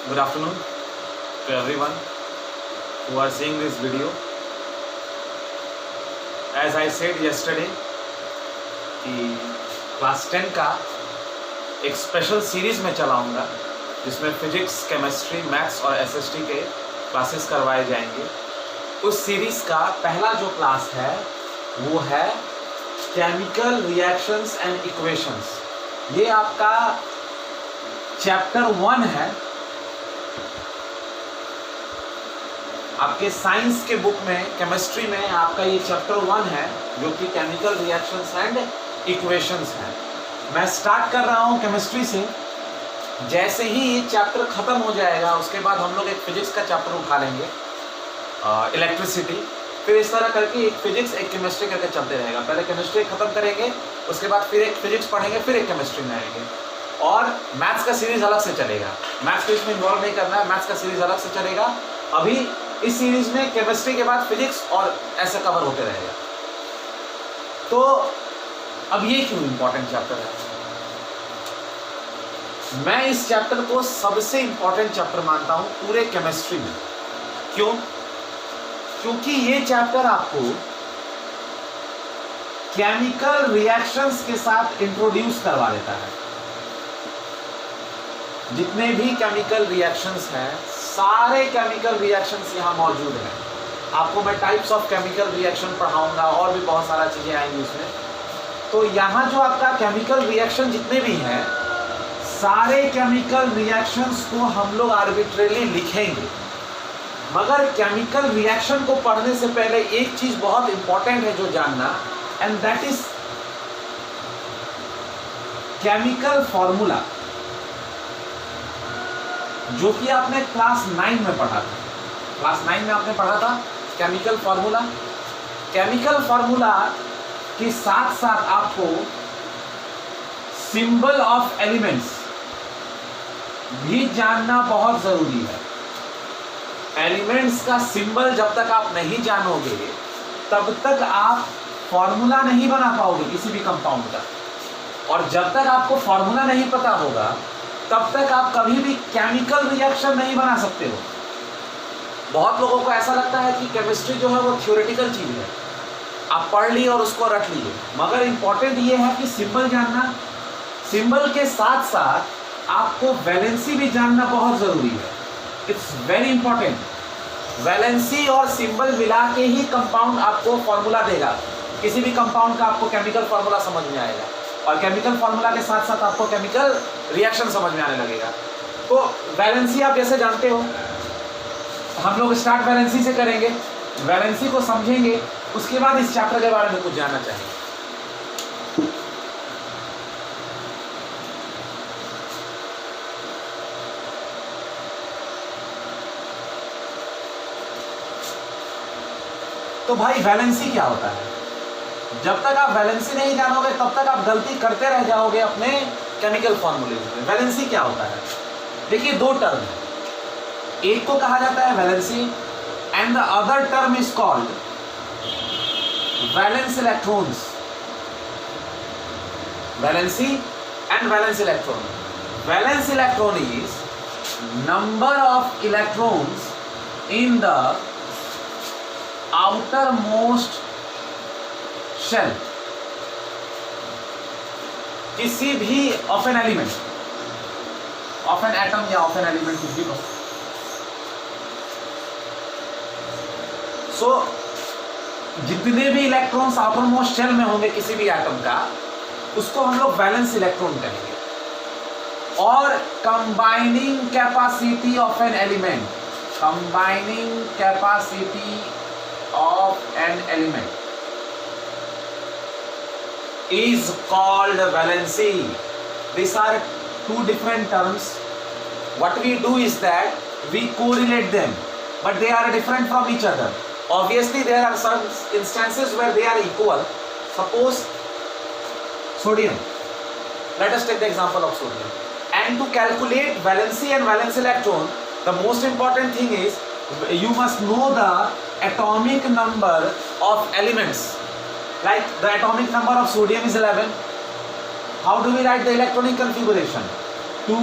Good afternoon to everyone who are seeing this video. As I said yesterday कि class 10 का एक special series में चलाऊंगा जिसमें फिजिक्स, केमिस्ट्री, मैथ्स और एसएसटी के क्लासेस करवाए जाएंगे। उस सीरीज़ का पहला जो क्लास है वो है केमिकल रिएक्शंस एंड इक्वेशंस। ये आपका चैप्टर 1 है। आपके साइंस के बुक में केमिस्ट्री में आपका ये चैप्टर 1 है जो कि केमिकल रिएक्शंस एंड इक्वेशंस है। मैं स्टार्ट कर रहा हूँ केमिस्ट्री से। जैसे ही ये चैप्टर ख़त्म हो जाएगा उसके बाद हम लोग एक फिजिक्स का चैप्टर उठा लेंगे, इलेक्ट्रिसिटी। फिर इस तरह करके एक फिजिक्स एक केमिस्ट्री करके चलते रहेगा। पहले केमिस्ट्री ख़त्म करेंगे, उसके बाद फिर एक फिजिक्स पढ़ेंगे, फिर एक केमिस्ट्री में आएंगे। और मैथ्स का सीरीज़ अलग से चलेगा। मैथ्स को इसमें इन्वॉल्व नहीं करना है, मैथ्स का सीरीज़ अलग से चलेगा। अभी इस सीरीज में केमिस्ट्री के बाद फिजिक्स और ऐसे कवर होते रहेगा। तो अब ये क्यों इंपॉर्टेंट चैप्टर है? मैं इस चैप्टर को सबसे इंपॉर्टेंट चैप्टर मानता हूं पूरे केमिस्ट्री में। क्यों? क्योंकि ये चैप्टर आपको केमिकल रिएक्शंस के साथ इंट्रोड्यूस करवा देता है। जितने भी केमिकल रिएक्शंस हैं, सारे केमिकल रिएक्शंस यहाँ मौजूद हैं। आपको मैं टाइप्स ऑफ केमिकल रिएक्शन पढ़ाऊंगा और भी बहुत सारा चीज़ें आएंगी उसमें। तो यहाँ जो आपका केमिकल रिएक्शन जितने भी हैं, सारे केमिकल रिएक्शंस को हम लोग आर्बिट्रेरली लिखेंगे। मगर केमिकल रिएक्शन को पढ़ने से पहले एक चीज़ बहुत इंपॉर्टेंट है जो जानना, and that is chemical formula, जो कि आपने क्लास 9 में पढ़ा था। क्लास 9 में आपने पढ़ा था केमिकल फार्मूला। केमिकल फार्मूला के साथ साथ आपको सिंबल ऑफ एलिमेंट्स भी जानना बहुत जरूरी है। एलिमेंट्स का सिंबल जब तक आप नहीं जानोगे तब तक आप फॉर्मूला नहीं बना पाओगे किसी भी कंपाउंड का। और जब तक आपको फॉर्मूला नहीं पता होगा तब तक आप कभी भी केमिकल रिएक्शन नहीं बना सकते हो। बहुत लोगों को ऐसा लगता है कि केमिस्ट्री जो है वो थ्योरेटिकल चीज़ है, आप पढ़ लिए और उसको रख लिए। मगर इम्पॉर्टेंट ये है कि सिंबल जानना, सिंबल के साथ साथ आपको वैलेंसी भी जानना बहुत ज़रूरी है। It's very important. वैलेंसी और सिंबल मिला के ही कंपाउंड आपको फॉर्मूला देगा। किसी भी कंपाउंड का आपको केमिकल फॉर्मूला समझ में आएगा और केमिकल फार्मूला के साथ साथ आपको केमिकल रिएक्शन समझ में आने लगेगा। तो वैलेंसी आप जैसे जानते हो, हम लोग स्टार्ट वैलेंसी से करेंगे, वैलेंसी को समझेंगे, उसके बाद इस चैप्टर के बारे में कुछ जानना चाहेंगे। तो भाई वैलेंसी क्या होता है? जब तक आप वैलेंसी नहीं जानोगे तब तक आप गलती करते रह जाओगे अपने केमिकल फॉर्मूले में। वैलेंसी क्या होता है? देखिए, दो टर्म है। एक को कहा जाता है valency and the other term is called valence electrons. Valency and valence electron. Valence electron is number of electrons in the outer most shell किसी भी of an element, of an atom या of an element कुछ भी हो। सो जितने भी electrons outer most shell में होंगे किसी भी एटम का, उसको हम लोग वैलेंस इलेक्ट्रॉन कहेंगे। और combining capacity of an element, combining capacity of an element is called valency. These are two different terms. What we do is that we correlate them, but they are different from each other. Obviously there are some instances where they are equal. Suppose sodium, let us take the example of sodium. And to calculate valency and valence electron, the most important thing is you must know the atomic number of elements. Like the atomic number of sodium is 11. How do we write the electronic configuration? 2,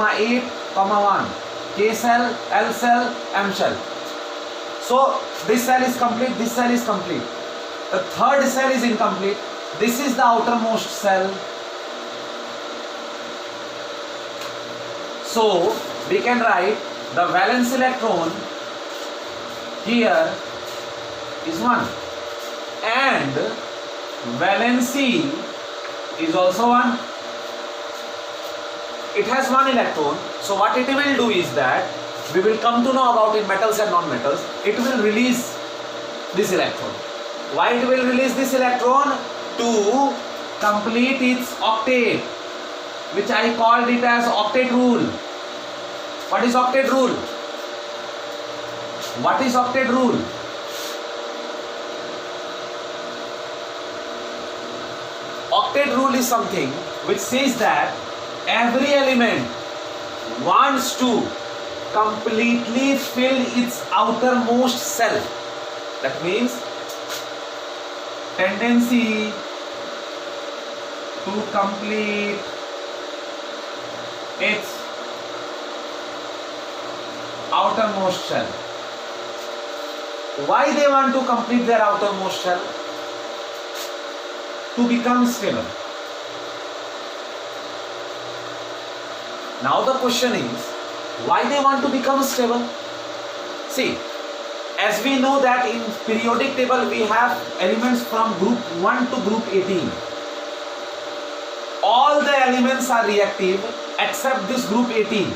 8, 1. K cell, L cell, M cell. So this cell is complete, this cell is complete. The third cell is incomplete. This is the outermost cell. So we can write the valence electron here is 1 and valency is also 1. It has 1 electron. So what it will do is that we will come to know about in metals and non-metals. It will release this electron. Why it will release this electron? To complete its octet, which I called it as octet rule. What is octet rule? What is octet rule? Octet rule is something which says that every element wants to completely fill its outermost cell. That means tendency to complete its outermost shell. Why they want to complete their outermost shell? To become stable. Now the question is, why they want to become stable? See, as we know that in periodic table we have elements from group 1 to group 18. All the elements are reactive except this group 18.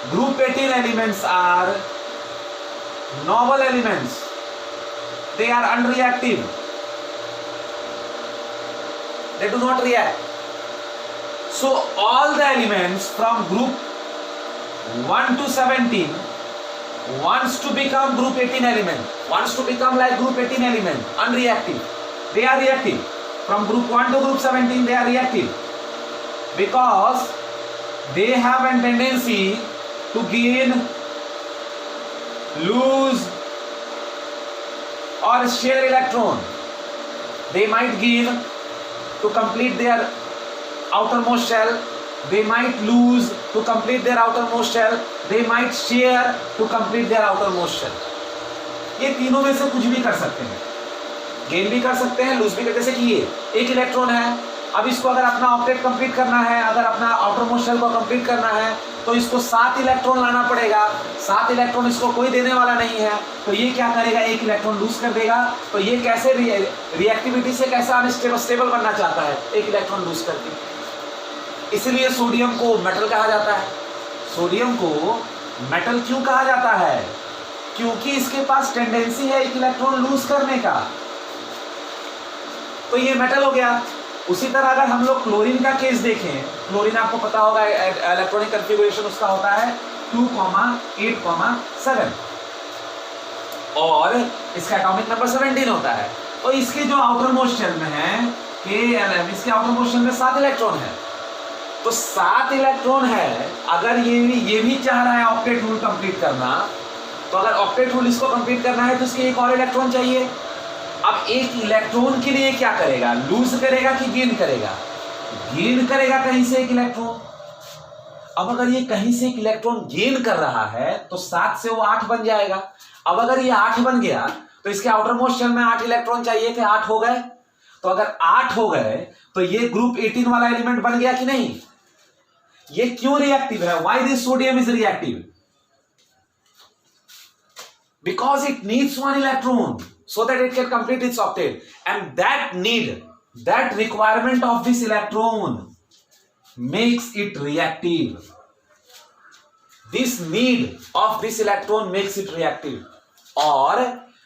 Group 18 elements are noble elements. They are unreactive. They do not react. So all the elements from group 1 to 17 wants to become group 18 element, wants to become like group 18 element, unreactive. They are reactive. From group 1 to group 17 they are reactive because they have a tendency to gain, lose or share electron. They might gain to complete their outermost shell, they might lose to complete their outermost shell, they might share to complete their outermost shell. ये तीनों में से कुछ भी कर सकते हैं, gain भी कर सकते हैं, लूज भी कर, जैसे कि ये एक इलेक्ट्रॉन है, अब इसको अगर अपना ऑक्टेट कंप्लीट करना है, अगर अपना आउटरमोस्ट शेल को कंप्लीट करना है तो इसको 7 इलेक्ट्रॉन लाना पड़ेगा। 7 इलेक्ट्रॉन इसको कोई देने वाला नहीं है, तो ये क्या करेगा, एक इलेक्ट्रॉन लूज कर देगा। तो ये कैसे रिएक्टिविटी से कैसा अनस्टेबल बनना चाहता है, एक इलेक्ट्रॉन लूज करके। इसलिए सोडियम को मेटल कहा जाता है। सोडियम को मेटल क्यों कहा जाता है? क्योंकि इसके पास टेंडेंसी है एक इलेक्ट्रॉन लूज करने का, तो ये मेटल हो गया। उसी तरह अगर हम लोग क्लोरीन का केस देखें, क्लोरीन आपको पता होगा इलेक्ट्रॉनिक कन्फिगुरेशन उसका होता है 2,8,7 और इसका एटॉमिक नंबर 17 होता है। तो इसके जो आउटर मोस्ट शेल में है KLM, इसके आउटर मोस्ट शेल में 7 इलेक्ट्रॉन है, तो 7 इलेक्ट्रॉन है। अगर ये भी चाह रहा है ऑक्टेट रूल कंप्लीट करना, तो अगर ऑक्टेट रूल इसको कंप्लीट करना है तो इसके एक और इलेक्ट्रॉन चाहिए। अब एक इलेक्ट्रॉन के लिए क्या करेगा, लूज करेगा कि गेन करेगा? गेन करेगा कहीं से एक इलेक्ट्रॉन। अब अगर ये कहीं से एक इलेक्ट्रॉन गेन कर रहा है तो 7 से वो 8 बन जाएगा। अब अगर ये 8 बन गया तो इसके आउटर मोस्ट शेल में 8 इलेक्ट्रॉन चाहिए थे, 8 हो गए। तो अगर 8 हो गए तो ये ग्रुप 18 वाला एलिमेंट बन गया कि नहीं? ये क्यों रिएक्टिव है? Why this sodium is reactive? Because it needs 1 electron so that it can complete its octet, and that requirement of this electron makes it reactive. This need of this electron makes it reactive, or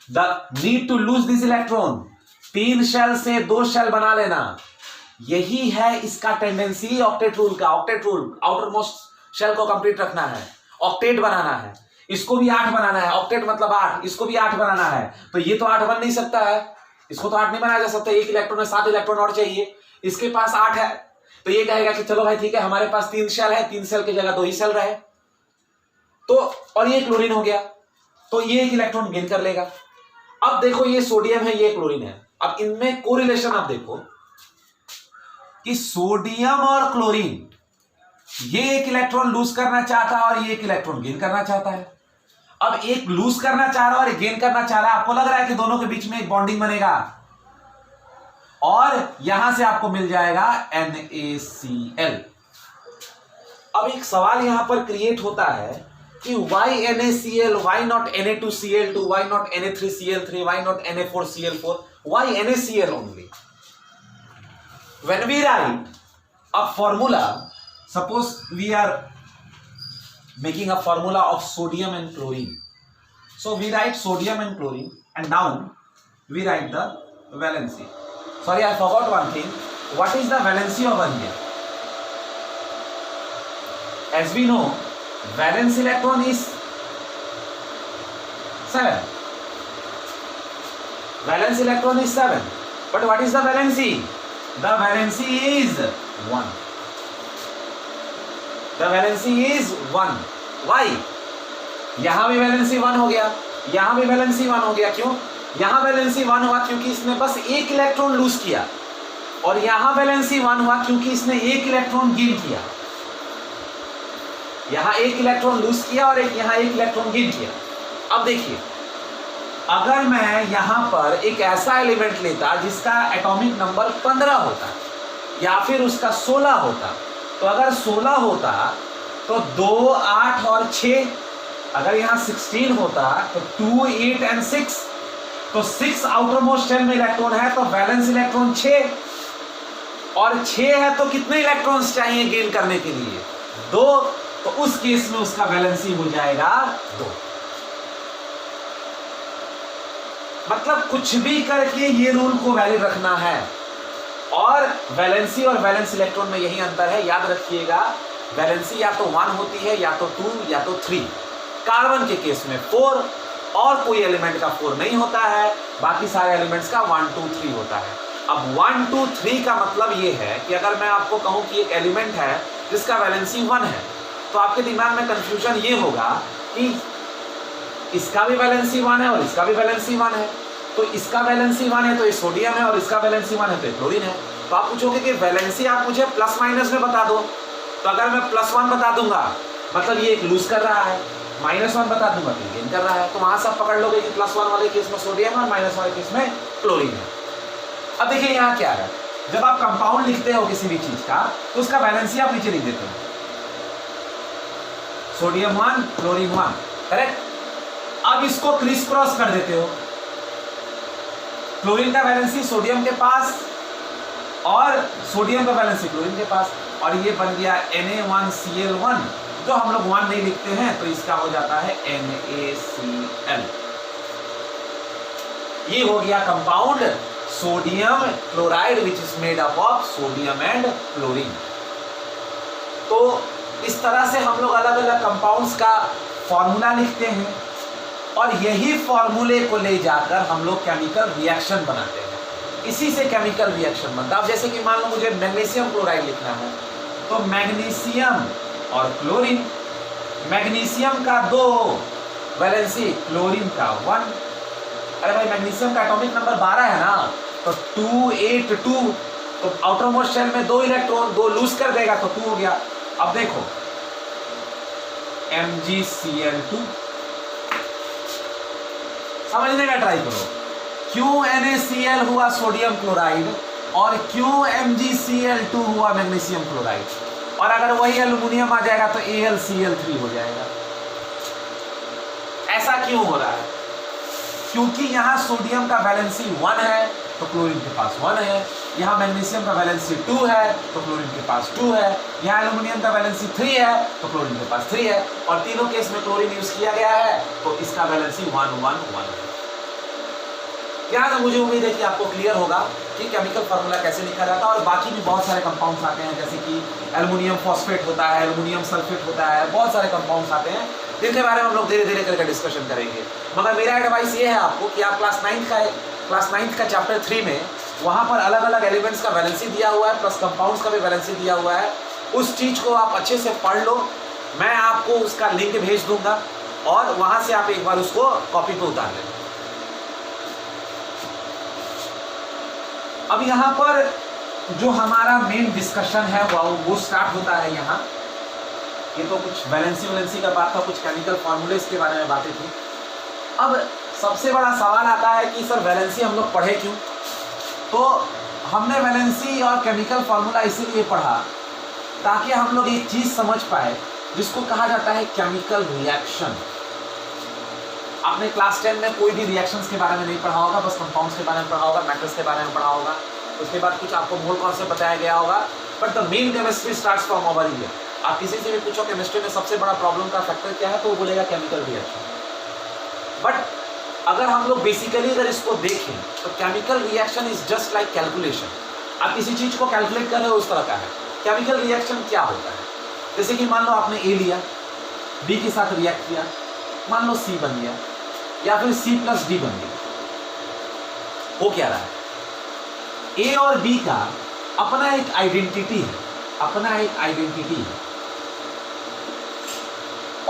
the need to lose this electron, 3 shell से 2 shell बना लेना, यही है इसका tendency octet rule का। Octet rule outer most shell को complete रखना है, ऑक्टेट बनाना है, इसको भी 8 बनाना है। ऑक्टेट मतलब 8, इसको भी 8 बनाना है। तो ये तो 8 बन नहीं सकता है, इसको तो 8 नहीं बनाया जा सकता। एक इलेक्ट्रॉन में 7 इलेक्ट्रॉन और चाहिए, इसके पास 8 है, तो ये कहेगा कि चलो भाई ठीक है, हमारे पास 3 शेल है, 3 शेल की जगह 2 ही शेल रहे, तो और ये क्लोरीन हो गया, तो ये एक इलेक्ट्रॉन गेन कर लेगा। अब देखो ये सोडियम है, ये क्लोरीन है। अब इनमें कोरिलेशन आप देखो कि सोडियम और क्लोरीन ये एक इलेक्ट्रॉन लूज करना चाहता है और ये एक इलेक्ट्रॉन गेन करना चाहता है। अब एक लूज करना चाह रहा है और एक गेन करना चाह रहा है, आपको लग रहा है कि दोनों के बीच में एक बॉन्डिंग बनेगा और यहां से आपको मिल जाएगा NaCl। अब एक सवाल यहां पर क्रिएट होता है कि why NaCl, why not Na2Cl2, why not Na3Cl3, why not Na4Cl4, why NaCl only? When we write a formula, suppose we are making a formula of sodium and chlorine. So we write sodium and chlorine and down we write the valency. Sorry, I forgot one thing. What is the valency of one here? As we know, valence electron is 7. Valence electron is 7. But what is the valency? The valency is 1. The valency is 1. Why? यहां भी valency 1 हो गया, यहां भी valency 1 हो गया। क्यों? यहां वैलेंसी 1 हुआ क्योंकि इसने बस एक इलेक्ट्रॉन लूज किया, और यहां वैलेंसी 1 हुआ क्योंकि इसने एक इलेक्ट्रॉन गेन किया। यहां एक इलेक्ट्रॉन लूज किया और यहां एक इलेक्ट्रॉन गेन किया। अब देखिए, अगर मैं यहां पर एक ऐसा एलिमेंट लेता जिसका एटॉमिक नंबर 15 होता या फिर उसका 16 होता, तो अगर 16 होता तो 2, 8 और 6, अगर यहां 16 होता तो 2, 8 एंड 6, तो 6 आउटर मोस्ट शेल में इलेक्ट्रॉन है, तो वैलेंस इलेक्ट्रॉन 6, और 6 है तो कितने इलेक्ट्रॉन्स चाहिए गेन करने के लिए? 2। तो उस केस में उसका वैलेंसी हो जाएगा 2। मतलब कुछ भी करके ये रूल को वैलिड रखना है। और वैलेंसी और वैलेंस इलेक्ट्रॉन में यही अंतर है, याद रखिएगा। वैलेंसी या तो 1 होती है, या तो 2, या तो 3। कार्बन के केस में 4, और कोई एलिमेंट का 4 नहीं होता है, बाकी सारे एलिमेंट्स का 1, 2, 3 होता है। अब 1, 2, 3 का मतलब ये है कि अगर मैं आपको कहूं कि एक एलिमेंट है जिसका वैलेंसी 1 है, तो आपके दिमाग में कंफ्यूजन ये होगा कि इसका भी वैलेंसी 1 है और इसका भी वैलेंसी 1 है, तो इसका वैलेंसी 1 है तो ये सोडियम है, और इसका वैलेंसी 1 है तो ये क्लोरीन है। तो आप पूछोगे कि वैलेंसी आप मुझे प्लस माइनस में बता दो, तो अगर मैं +1 बता दूंगा मतलब ये एक लूज कर रहा है, -1 बता दूंगा तो गेन कर रहा है। तो वहां सब पकड़ लोगे कि +1 वाले केस में सोडियम है और -1 वाले केस में क्लोरीन है। अब देखिए यहाँ क्या है, जब आप कंपाउंड लिखते हो किसी भी चीज का तो उसका वैलेंसी आप नीचे लिख देते हो, सोडियम 1, क्लोरीन 1, करेक्ट। अब इसको क्रिस क्रॉस कर देते हो, क्लोरीन का वैलेंसी सोडियम के पास और सोडियम का वैलेंसी क्लोरीन के पास, और ये बन गया Na1Cl1, जो हम लोग 1 नहीं लिखते हैं तो इसका हो जाता है NaCl। ये हो गया compound sodium chloride which is made up of sodium and chlorine. तो इस तरह से हम लोग अलग अलग कंपाउंड्स का फॉर्मूला लिखते हैं, और यही फॉर्मूले को ले जाकर हम लोग केमिकल रिएक्शन बनाते हैं। इसी से केमिकल रिएक्शन बनता है। अब जैसे कि मान लो मुझे मैग्नीशियम क्लोराइड लिखना है, तो मैग्नीशियम और क्लोरीन, मैग्नीशियम का 2 वैलेंसी, क्लोरीन का 1। अरे भाई मैग्नीशियम का एटॉमिक नंबर 12 है ना, तो 2, 8, 2, तो आउटर मोस्ट शेल में 2 इलेक्ट्रॉन, 2 लूज कर देगा तो 2 हो गया। अब देखो MgCl2, समझने का ट्राई करो, क्यों NaCl हुआ सोडियम क्लोराइड और क्यों MgCl2 हुआ मैग्नीशियम क्लोराइड, और अगर वही एल्युमिनियम आ जाएगा तो AlCl3 हो जाएगा। ऐसा क्यों हो रहा है? क्योंकि यहां सोडियम का वैलेंसी 1 है तो क्लोरीन के पास 1 है, यहाँ मैग्नीशियम का वैलेंसी 2 है तो क्लोरीन के पास 2 है, यहाँ एल्युमिनियम का वैलेंसी 3 है तो क्लोरीन के पास 3 है, और तीनों केस में क्लोरीन यूज किया गया है तो इसका वैलेंसी 1, 1, 1 है। यहाँ तो मुझे उम्मीद है कि आपको क्लियर होगा कि केमिकल फार्मूला कैसे लिखा जाता है, और बाकी भी बहुत सारे कंपाउंड्स आते हैं, जैसे कि एल्युमिनियम फॉस्फेट होता है, एल्युमिनियम सल्फेट होता है, बहुत सारे कंपाउंड्स आते हैं जिनके बारे में हम लोग धीरे धीरे करके डिस्कशन करेंगे। मगर मेरा एडवाइस ये है आपको कि आप क्लास 9th का चैप्टर 3 में वहाँ पर अलग अलग एलिमेंट्स का वैलेंसी दिया हुआ है, प्लस कंपाउंड्स का भी वैलेंसी दिया हुआ है, उस चीज़ को आप अच्छे से पढ़ लो। मैं आपको उसका लिंक भेज दूंगा और वहाँ से आप एक बार उसको कॉपी पे उतार लें। अब यहाँ पर जो हमारा मेन डिस्कशन है वो स्टार्ट होता है यहाँ ये तो कुछ वैलेंसी का बात था, कुछ केमिकल फॉर्मूलेस के बारे में बातें थी। अब सबसे बड़ा सवाल आता है कि सर वैलेंसी हम लोग पढ़े क्यों? तो हमने वैलेंसी और केमिकल फार्मूला इसीलिए पढ़ा ताकि हम लोग एक चीज समझ पाए जिसको कहा जाता है केमिकल रिएक्शन। आपने क्लास 10 में कोई भी रिएक्शंस के बारे में नहीं पढ़ा होगा, बस कंपाउंड्स के बारे में पढ़ा होगा, मैटर्स के बारे में पढ़ा होगा, उसके बाद कुछ आपको मोल कॉन्सेप्ट बताया गया होगा, but the main chemistry starts from over here. आप किसी से भी पूछो केमिस्ट्री में सबसे बड़ा प्रॉब्लम का फैक्टर क्या है, तो वो बोलेगा केमिकल रिएक्शन। बट अगर हम लोग बेसिकली अगर इसको देखें तो chemical reaction is just like calculation. आप किसी चीज को कैलकुलेट कर रहे हो उस तरह का है। केमिकल रिएक्शन क्या होता है? जैसे कि मान लो आपने ए लिया, बी के साथ रिएक्ट किया, मान लो सी बन गया या फिर सी प्लस डी बन गया। हो क्या रहा है? ए और बी का अपना एक आइडेंटिटी है, अपना एक आइडेंटिटी है,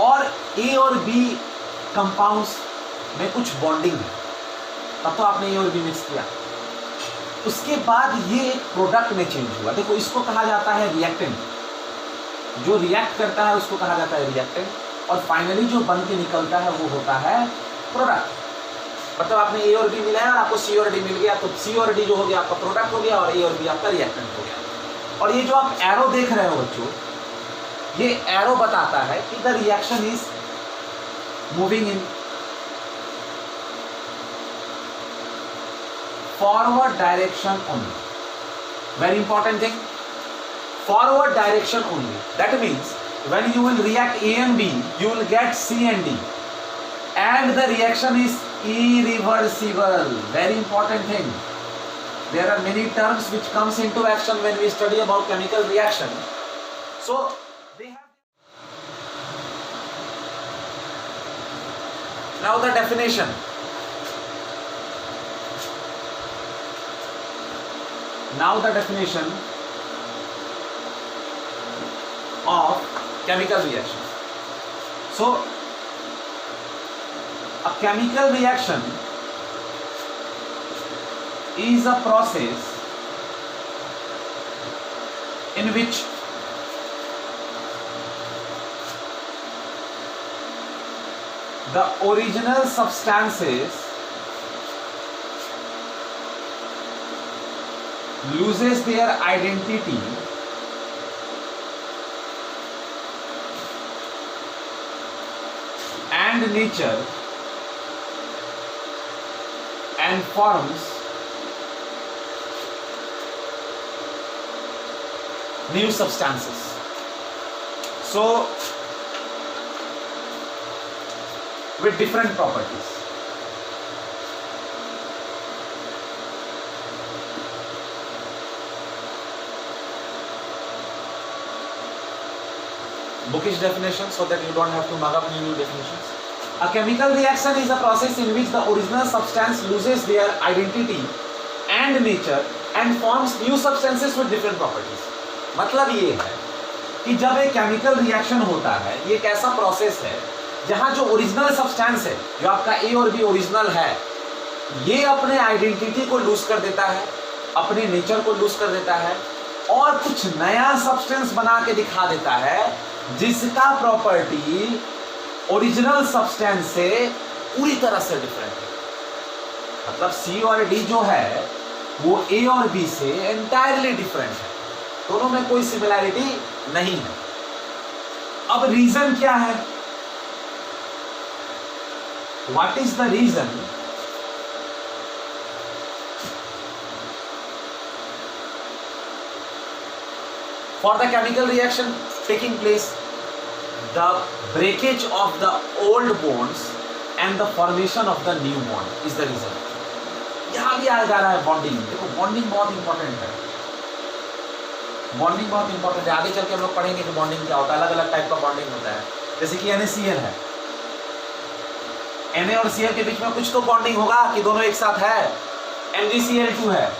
और ए और बी कंपाउंड्स में कुछ बॉन्डिंग है, तब तो आपने ए और बी मिक्स किया। उसके बाद ये एक प्रोडक्ट में चेंज हुआ। देखो इसको कहा जाता है रिएक्टेंट, जो रिएक्ट करता है उसको कहा जाता है रिएक्टेंट, और फाइनली जो बन के निकलता है वो होता है प्रोडक्ट। मतलब आपने ए और बी मिलाया और आपको सी और डी मिल गया, तो सी और डी जो हो गया आपका प्रोडक्ट हो गया और ए और बी आपका रिएक्टेंट हो गया। और ये जो आप एरो देख रहे हो बच्चों, ये एरो बताता है कि the reaction is moving in forward direction only. Very important thing, forward direction only. That means when you will react A and B, you will get C and D, and the reaction is irreversible. Very important thing. There are many terms which comes into action when we study about chemical reaction. So they have now the definition. Now the definition of chemical reaction. So a chemical reaction is a process in which the original substances loses their identity and nature and forms new substances. So with different properties. Bookish definition so that you don't have to mug up new definitions. A chemical reaction is a process in which the original substance loses their identity and nature and forms new substances with different properties. मतलब ये है कि जब एक chemical reaction होता है, ये एक ऐसा प्रोसेस है जहां जो ओरिजिनल सब्सटेंस है, जो आपका ए और बी ओरिजिनल है, ये अपने आइडेंटिटी को लूज कर देता है, अपने नेचर को लूज कर देता है और कुछ नया सब्सटेंस बना के दिखा देता है जिसका प्रॉपर्टी ओरिजिनल सब्सटेंस से पूरी तरह से डिफरेंट है। मतलब सी और डी जो है वो ए और बी से एंटायरली डिफरेंट है, दोनों में कोई सिमिलैरिटी नहीं है। अब रीजन क्या है? What is the reason for the chemical reaction taking place? The breakage of the old bonds and the formation of the new bond is the reason. यहां भी आ जा रहा है बॉन्डिंग। देखो बॉन्डिंग बहुत इंपॉर्टेंट है, बॉन्डिंग बहुत इंपॉर्टेंट है। आगे चल के हम लोग पढ़ेंगे कि बॉन्डिंग क्या होता है, अलग अलग टाइप का बॉन्डिंग होता है। जैसे कि NaCl है, Na और Cl के बीच में कुछ तो बॉन्डिंग होगा कि दोनों एक साथ है। MgCl2 है,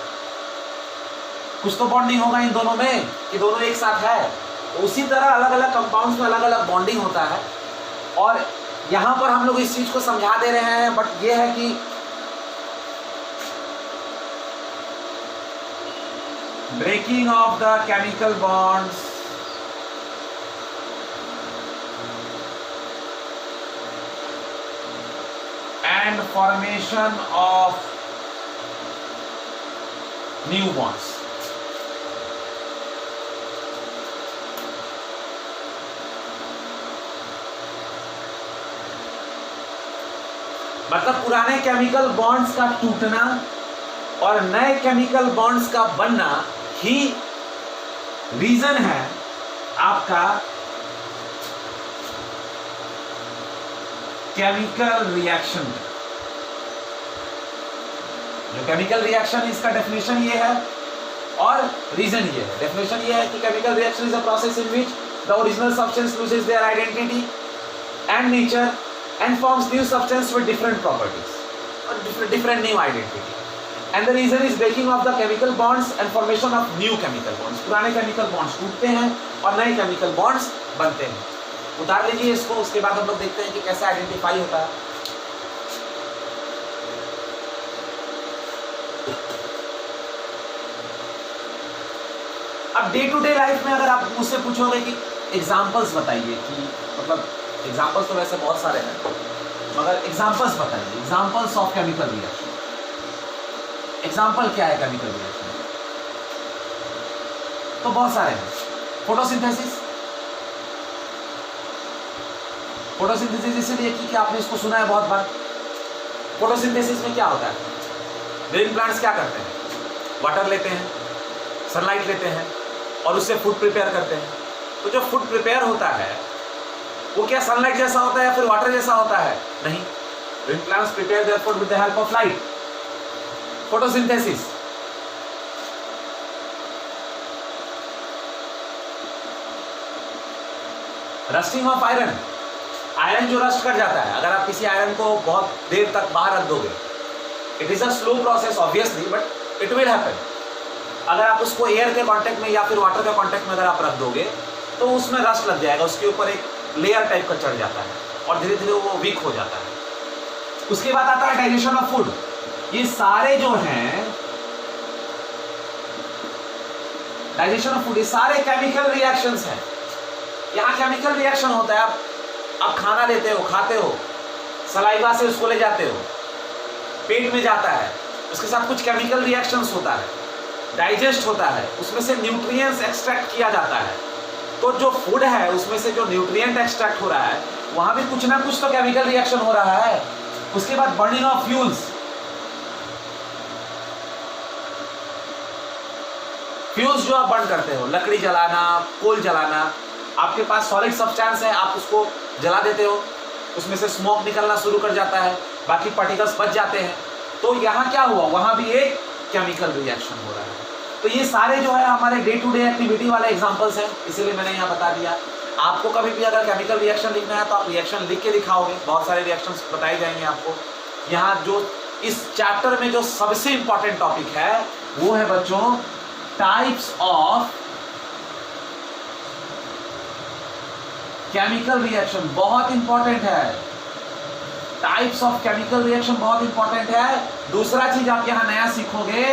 कुछ तो बॉन्डिंग होगा इन दोनों में कि दोनों एक साथ है। तो उसी तरह अलग अलग कंपाउंड्स में अलग अलग बॉन्डिंग होता है। और यहां पर हम लोग इस चीज को समझा दे रहे हैं, बट ये है कि breaking off the chemical bonds formation of new bonds. मतलब पुराने केमिकल बॉन्ड्स का टूटना और नए केमिकल बॉन्ड्स का बनना ही रीजन है आपका केमिकल रिएक्शन। जो केमिकल रिएक्शन इसका डेफिनेशन ये है और रीजन ये है। डेफिनेशन ये है कि chemical reaction is a process in which the original substance loses their identity and nature and forms new substance with different properties or different new identity, and the reason is breaking of the chemical bonds and formation of new chemical bonds. पुराने chemical bonds टूटते हैं और नए chemical bonds बनते हैं। उतार लीजिए इसको, उसके बाद हम लोग देखते हैं कि कैसे आइडेंटिफाई होता है। अब डे टू डे लाइफ में अगर आप मुझसे पूछोगे कि एग्जाम्पल्स बताइए, कि मतलब एग्जाम्पल्स तो वैसे बहुत सारे हैं, मगर एग्जाम्पल्स बताइए, examples of chemical reaction. Example क्या है केमिकल रिएक्शन? तो बहुत सारे हैं। फोटोसिंथेसिस, फोटोसिंथेसिस इसलिए कि आपने इसको सुना है बहुत बार। फोटोसिंथेसिस में क्या होता है? ग्रीन प्लांट्स क्या करते हैं? वाटर लेते हैं, सनलाइट लेते हैं और उससे फूड प्रिपेयर करते हैं। तो जो फूड प्रिपेयर होता है वो क्या सनलाइट जैसा होता है या फिर वाटर जैसा होता है? नहीं। Green plants prepare their food with the help of light, photosynthesis. Rusting of iron, iron जो रस्ट कर जाता है, अगर आप किसी आयरन को बहुत देर तक बाहर रख दोगे, it is a slow process obviously, but it will happen. अगर आप उसको एयर के कांटेक्ट में या फिर वाटर के कांटेक्ट में अगर आप रख दोगे तो उसमें रस्ट लग जाएगा, उसके ऊपर एक लेयर टाइप का चढ़ जाता है और धीरे धीरे वो वीक हो जाता है। उसके बाद आता है डाइजेशन ऑफ फूड। ये सारे जो हैं डाइजेशन ऑफ फूड, ये सारे केमिकल रिएक्शंस हैं। यहाँ केमिकल रिएक्शन होता है, आप खाना लेते हो, खाते हो, सलाइवा से उसको ले जाते हो, पेट में जाता है, उसके साथ कुछ केमिकल रिएक्शंस होता है, डाइजेस्ट होता है, उसमें से न्यूट्रिएंट्स एक्सट्रैक्ट किया जाता है। तो जो फूड है उसमें से जो न्यूट्रिएंट एक्सट्रैक्ट हो रहा है वहां भी कुछ ना कुछ तो केमिकल रिएक्शन हो रहा है। उसके बाद बर्निंग ऑफ फ्यूल्स, फ्यूल्स जो आप बर्न करते हो, लकड़ी जलाना, कोल जलाना, आपके पास सॉलिड सब्सटेंस है, आप उसको जला देते हो, उसमें से स्मोक निकलना शुरू कर जाता है, बाकी पार्टिकल्स बच जाते हैं। तो यहाँ क्या हुआ? वहां भी एक केमिकल रिएक्शन हो रहा है। तो ये सारे जो है हमारे डे टू डे एक्टिविटी वाले एग्जांपल्स हैं, इसीलिए मैंने यहाँ बता दिया। आपको कभी भी अगर केमिकल रिएक्शन लिखना है तो आप रिएक्शन लिख के दिखाओगे, बहुत सारे रिएक्शंस बताए जाएंगे आपको। यहाँ जो इस चैप्टर में जो सबसे इंपॉर्टेंट टॉपिक है वो है बच्चों टाइप्स ऑफ केमिकल रिएक्शन। बहुत इंपॉर्टेंट है, टाइप्स ऑफ केमिकल रिएक्शन बहुत इंपॉर्टेंट है। दूसरा चीज आप यहां नया सीखोगे,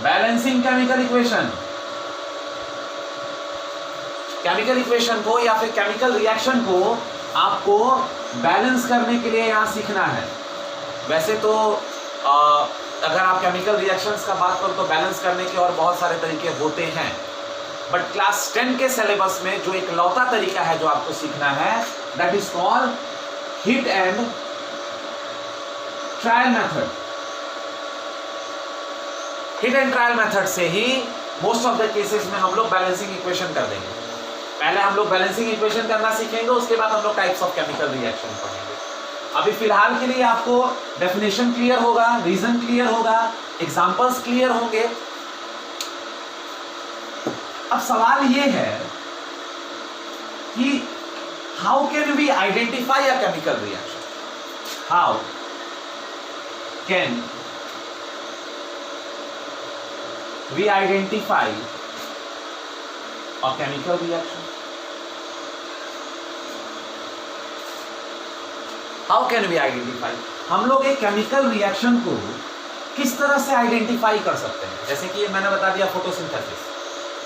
balancing chemical equation. Chemical equation को या फिर केमिकल रिएक्शन को आपको बैलेंस करने के लिए यहां सीखना है। वैसे तो अगर आप केमिकल रिएक्शंस का बात करो तो बैलेंस करने के और बहुत सारे तरीके होते हैं, बट क्लास 10 के सिलेबस में जो एक लौता तरीका है जो आपको सीखना है, that is called hit and trial method. Hit and trial method से ही मोस्ट ऑफ द केसेस में हम लोग बैलेंसिंग इक्वेशन कर देंगे। पहले हम लोग बैलेंसिंग इक्वेशन करना सीखेंगे, उसके बाद हम लोग टाइप्स ऑफ केमिकल रिएक्शन पढ़ेंगे। अभी फिलहाल के लिए आपको डेफिनेशन क्लियर होगा, रीजन क्लियर होगा, एग्जांपल्स क्लियर होंगे। अब सवाल ये है कि how can we identify a chemical reaction? How can we identify a chemical reaction? How can we identify? हम लोग एक केमिकल रिएक्शन को किस तरह से आइडेंटिफाई कर सकते हैं? जैसे कि मैंने बता दिया फोटोसिंथेसिस।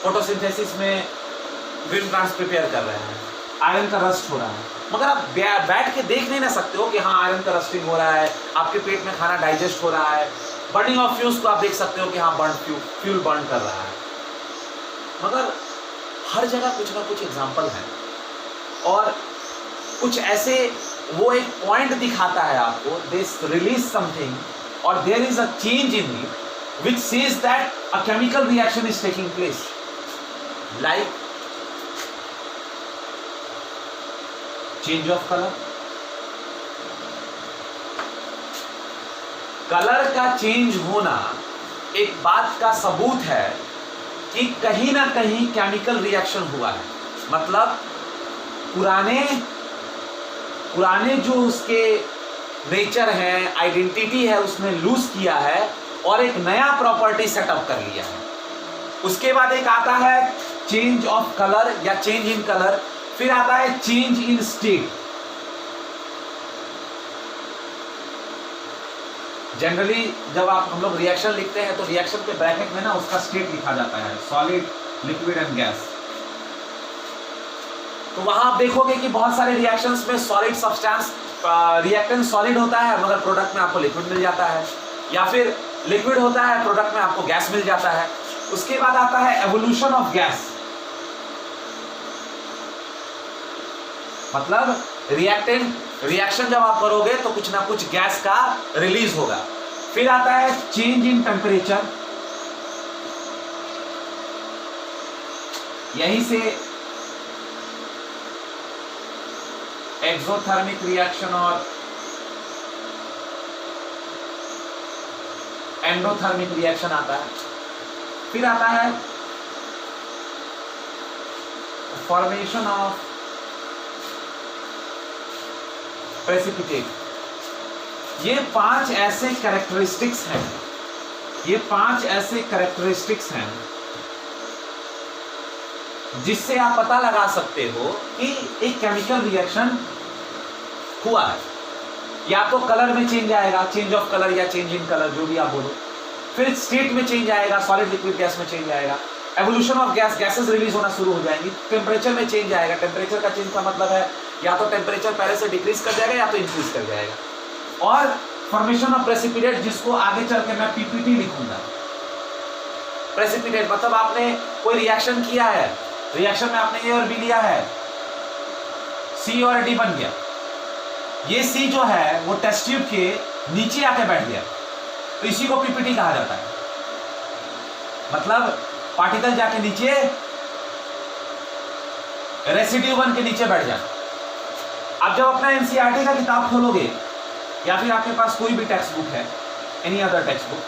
फोटोसिंथेसिस में ग्रीन प्लांट्स प्रिपेयर कर रहे हैं, आयरन का रस्ट हो रहा है, मगर आप बैठ के देख नहीं ना सकते हो कि हाँ आयरन का रस्टिंग हो रहा है, आपके पेट में खाना डाइजेस्ट हो रहा है, बर्निंग ऑफ फ्यूल्स को आप देख सकते हो कि हाँ फ्यूल बर्न कर रहा है। मगर हर जगह कुछ ना कुछ एग्जाम्पल है और कुछ ऐसे वो एक पॉइंट दिखाता है आपको, दिस रिलीज समथिंग और there is a change in it which says that a chemical reaction is taking place, like change of colour. Colour का चेंज होना एक बात का सबूत है कि कहीं ना कहीं केमिकल रिएक्शन हुआ है, मतलब पुराने जो उसके नेचर है, आइडेंटिटी है, उसने लूज किया है और एक नया प्रॉपर्टी सेटअप कर लिया है। उसके बाद एक आता है चेंज ऑफ कलर या चेंज इन कलर, फिर आता है चेंज इन स्टेट। जनरली जब हम लोग रिएक्शन लिखते हैं तो रिएक्शन के ब्रैकेट में ना उसका स्टेट लिखा जाता है, सॉलिड, लिक्विड एंड गैस। तो वहां आप देखोगे कि बहुत सारे रिएक्शंस में सॉलिड सब्सटेंस रिएक्टेंट सॉलिड होता है मगर प्रोडक्ट में आपको लिक्विड मिल जाता है, या फिर लिक्विड होता है प्रोडक्ट में आपको गैस मिल जाता है। उसके बाद आता है एवोल्यूशन ऑफ गैस, मतलब रिएक्शन जब आप करोगे तो कुछ ना कुछ गैस का रिलीज होगा। फिर आता है चेंज इन टेम्परेचर, यहीं से एक्सोथर्मिक रिएक्शन और एंडोथर्मिक रिएक्शन आता है। फिर आता है फॉर्मेशन ऑफ प्रेसिपिटेट। ये पांच ऐसे कैरेक्टरिस्टिक्स हैं जिससे आप पता लगा सकते हो कि एक केमिकल रिएक्शन हुआ है। या तो कलर में चेंज आएगा, चेंज ऑफ कलर या चेंज इन कलर, जो भी आप बोलो। फिर स्टेट में चेंज आएगा, सॉलिड लिक्विड गैस में चेंज आएगा। एवोल्यूशन ऑफ गैसेस रिलीज होना शुरू हो जाएंगी। टेम्परेचर में चेंज आएगा, टेम्परेचर का चेंज का मतलब है या तो टेम्परेचर पहले से डिक्रीज कर जाएगा या तो इंक्रीज कर जाएगा। और फॉर्मेशन ऑफ प्रेसिपिटेट, जिसको आगे चल के मैं पीपीटी लिखूंगा। प्रेसिपिटेट मतलब आपने कोई रिएक्शन किया है, रिएक्शन में आपने ए और बी लिया है, सी और डी बन गया। ये सी जो है वो टेस्ट ट्यूब के नीचे आके बैठ गया, तो इसी को पीपीटी कहा जाता है। मतलब पार्टिकल जाके नीचे रेसिड्यू बन के नीचे बैठ जाए। आप जब अपना एनसीईआरटी का किताब खोलोगे या फिर आपके पास कोई भी टेक्स्ट बुक है, एनी अदर टेक्स्ट बुक,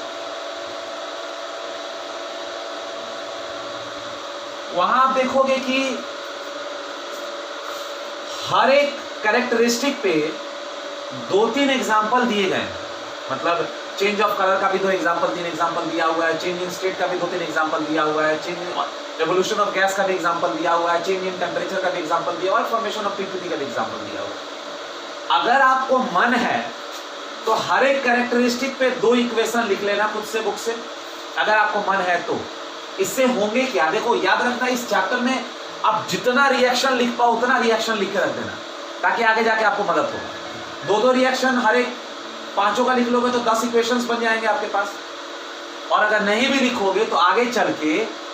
वहां आप देखोगे कि हर एक कैरेक्टरिस्टिक पे 2-3 एग्जाम्पल दिए गए हैं। मतलब चेंज ऑफ कलर का भी 3 एग्जाम्पल दिया हुआ है, चेंज इन स्टेट का भी 2-3 एग्जाम्पल दिया हुआ है, change in revolution of gas का भी एग्जाम्पल दिया हुआ है, चेंज इन टेम्परेचर का भी एग्जाम्पल दिया हुआ है, फॉर्मेशन ऑफ पीपीटी का भी एग्जाम्पल दिया हुआ है। अगर आपको मन है तो हर एक कैरेक्टरिस्टिक पे 2 इक्वेशन लिख लेना खुद से बुक से, अगर आपको मन है तो। इससे होंगे क्या, देखो याद रखना, इस चैप्टर में आप जितना रिएक्शन लिख पाओ उतना रिएक्शन लिख के रख देना, ताकि आगे जाके आपको मदद हो। 2-2 रिएक्शन हर एक 5 का लिख लोगे तो 10 इक्वेशंस बन जाएंगे आपके पास। और अगर नहीं भी लिखोगे तो आगे चल के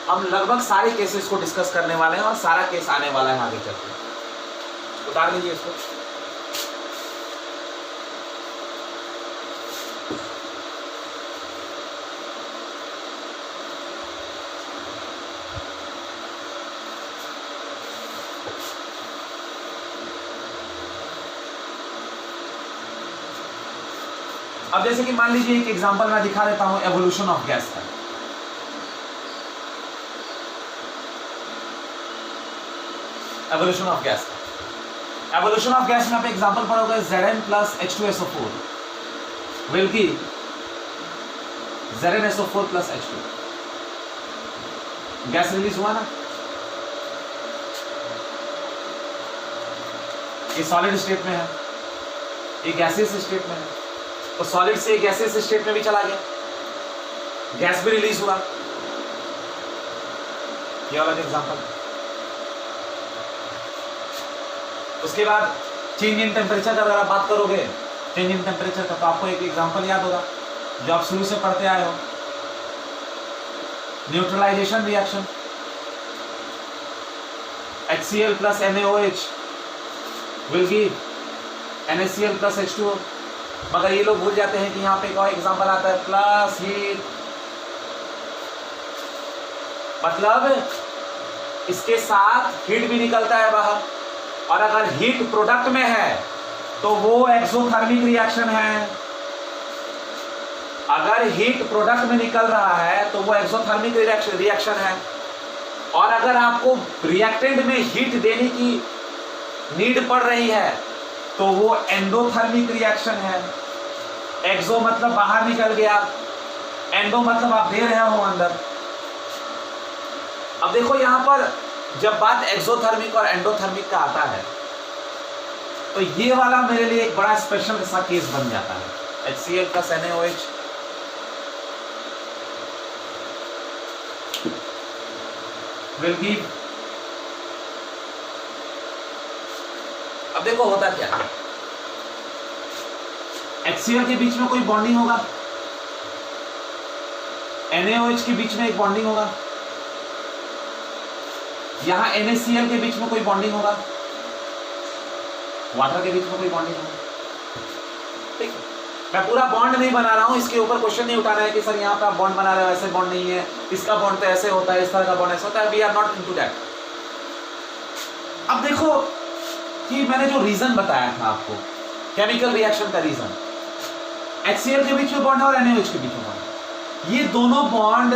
हम लगभग सारे केसेस को डिस्कस करने वाले हैं और सारा केस आने वाला है आगे चल के। उतार लीजिए इसको। अब जैसे कि मान लीजिए एक एग्जांपल मैं दिखा देता हूं एवोल्यूशन ऑफ गैस का। एवोल्यूशन ऑफ गैस में आप एग्जांपल पढ़ोगे Zn plus H2SO4 will give ZnSO4 plus H2। Gas release हुआ ना, ये सॉलिड स्टेट में है, ये गैसियस स्टेट में है, तो सॉलिड से गैसियस स्टेट में भी चला गया, गैस भी रिलीज हुआ। ये वाला एग्जांपल। उसके बाद चेंज इन टेम्परेचर का अगर आप बात करोगे, चेंज इन टेम्परेचर का, तो आपको एक एग्जांपल याद होगा जो आप शुरू से पढ़ते आए हो, neutralisation reaction, HCl plus NaOH will give NaCl plus H2O। मगर ये लोग भूल जाते हैं कि यहाँ पे एक और एग्जांपल आता है, प्लस हीट, मतलब इसके साथ हीट भी निकलता है बाहर, और अगर हीट प्रोडक्ट में है तो वो एक्सोथर्मिक रिएक्शन है। अगर हीट प्रोडक्ट में निकल रहा है तो वो एक्सोथर्मिक रिएक्शन है, और अगर आपको रिएक्टेंट में हीट देने की नीड पड़ रही है तो वो एंडोथर्मिक रिएक्शन है। एक्सो मतलब बाहर निकल गया, एंडो मतलब आप दे रहे हो अंदर। अब देखो यहां पर जब बात एक्सोथर्मिक और एंडोथर्मिक का आता है तो ये वाला मेरे लिए एक बड़ा स्पेशल सा केस बन जाता है। HCl plus NaOH will give, अब देखो होता क्या है, HCl के बीच में कोई बॉन्डिंग होगा, NaOH के बीच में एक बॉन्डिंग होगा, यहां NaCl के बीच में कोई बॉन्डिंग होगा, वाटर के बीच में कोई बॉन्डिंग होगा। ठीक, मैं पूरा बॉन्ड नहीं बना रहा हूं, इसके ऊपर क्वेश्चन नहीं उठाना है कि सर यहाँ पे आप बॉन्ड बना रहे हो, ऐसे बॉन्ड नहीं है, इसका बॉन्ड तो ऐसे होता है, इस तरह का बॉन्ड ऐसे होता है। We are not into that. अब देखो कि मैंने जो रीजन बताया था आपको, केमिकल रिएक्शन का रीजन, HCl के बीच में बॉन्ड है और NaOH के बीच में बॉन्ड, ये दोनों बॉन्ड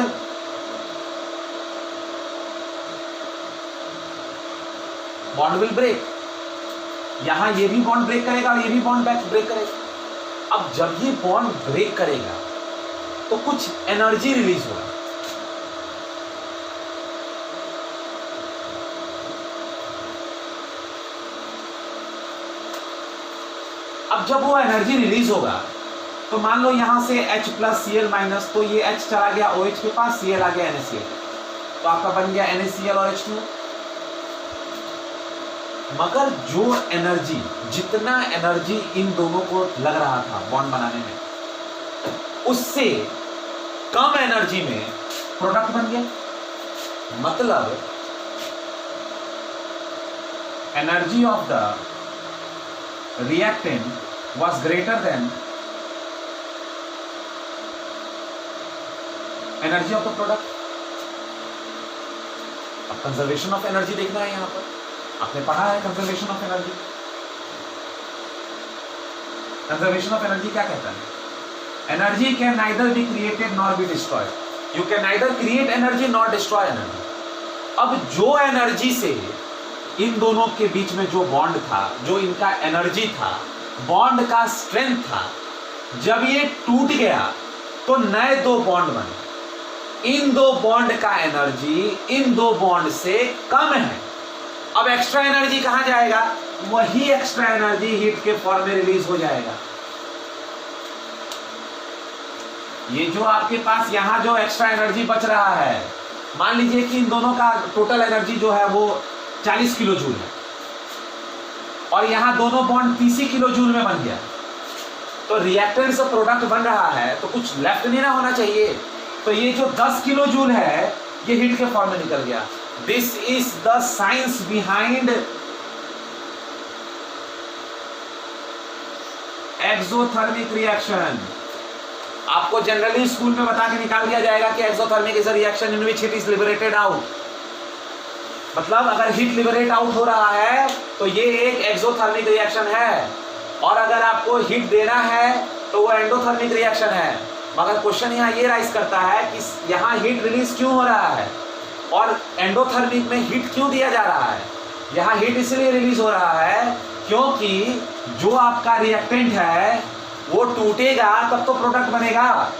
विल ब्रेक। यहां ये भी बॉन्ड ब्रेक करेगा और ये भी बॉन्ड ब्रेक करेगा। अब जब ये बॉन्ड ब्रेक करेगा तो कुछ एनर्जी रिलीज होगा। अब जब वो एनर्जी रिलीज होगा तो मान लो यहां से H प्लस Cl माइनस, तो ये H चला गया OH के पास, Cl आ गया NaCl, तो आपका बन गया NaCl और H2। मगर जो एनर्जी, जितना एनर्जी इन दोनों को लग रहा था बॉन्ड बनाने में, उससे कम एनर्जी में प्रोडक्ट बन गया। मतलब energy of the reactant was greater than energy of the product. अब कंजर्वेशन ऑफ एनर्जी देखना है यहां पर, आपने पढ़ा है conservation of energy. Conservation of energy क्या कहता है? Energy can neither be created nor be destroyed. You can neither create energy nor destroy energy. अब जो एनर्जी से इन दोनों के बीच में जो बॉन्ड था, जो इनका एनर्जी था, बॉन्ड का स्ट्रेंथ था, जब ये टूट गया तो नए दो बॉन्ड बने। इन दो बॉन्ड का एनर्जी इन दो बॉन्ड से कम है। अब एक्स्ट्रा एनर्जी कहां जाएगा? वही एक्स्ट्रा एनर्जी हीट के फॉर्म में रिलीज हो जाएगा। ये जो आपके पास यहां जो एक्स्ट्रा एनर्जी बच रहा है, मान लीजिए कि इन दोनों का टोटल एनर्जी जो है वो 40 किलो जूल है, और यहां दोनों बॉन्ड 30 किलो जूल में बन गया, तो रिएक्टेंट से प्रोडक्ट बन रहा है तो कुछ लेफ्ट नहीं ना होना चाहिए। तो ये जो 10 किलो जूल है ये हीट के फॉर्म में निकल गया। This is the science behind exothermic reaction. आपको जनरली स्कूल में बता के निकाल दिया जाएगा कि exothermic is a reaction in which heat is liberated out. मतलब अगर हीट लिबरेट आउट हो रहा है तो ये एक एक्सोथर्मिक रिएक्शन है, और अगर आपको हीट देना है तो वो एंडोथर्मिक रिएक्शन है। मगर क्वेश्चन यहाँ ये राइज करता है कि यहाँ हीट रिलीज क्यों हो रहा है और एंडोथर्मिक में हीट क्यों दिया जा रहा है? यहाँ हीट इसलिए रिलीज हो रहा है क्योंकि जो आपका रिएक्टेंट है वो टूटेगा तब तो प्रोडक्ट बनेगा,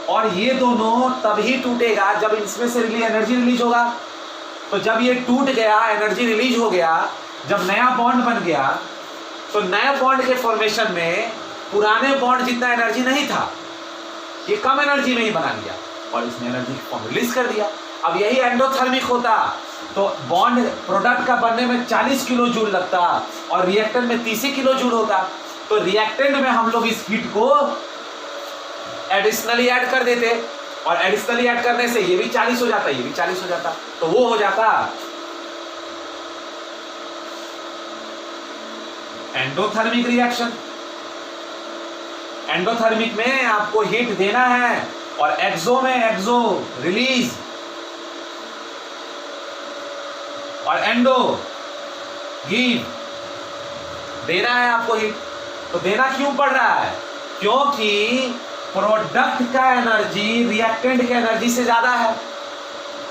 और ये दोनों तभी टूटेगा जब इसमें से एनर्जी रिलीज होगा। तो जब ये टूट गया, एनर्जी रिलीज हो गया, जब नया बॉन्ड बन गया, तो नए बॉन्ड के फॉर्मेशन में पुराने बॉन्ड जितना एनर्जी नहीं था, ये कम एनर्जी में ही बना लिया और इसने एनर्जी रिलीज कर दिया। अब यही एंडोथर्मिक होता तो बॉन्ड प्रोडक्ट का बनने में 40 किलो जूल लगता और रिएक्टेंट में 30 किलो जूल होता। तो रिएक्टेंट में हम लोग इस हीट को एडिशनली ऐड कर देते और एडिशनली ऐड करने से ये भी 40 हो जाता, ये भी 40 हो जाता, तो वो हो जाता एंडोथर्मिक रिएक्शन। एंडोथर्मिक में आपको हीट देना है और एक्सो में एक्सो रिलीज और एंडो हीट देना है आपको हीट। तो देना क्यों पड़ रहा है? क्योंकि प्रोडक्ट का एनर्जी रिएक्टेंट के एनर्जी से ज्यादा है।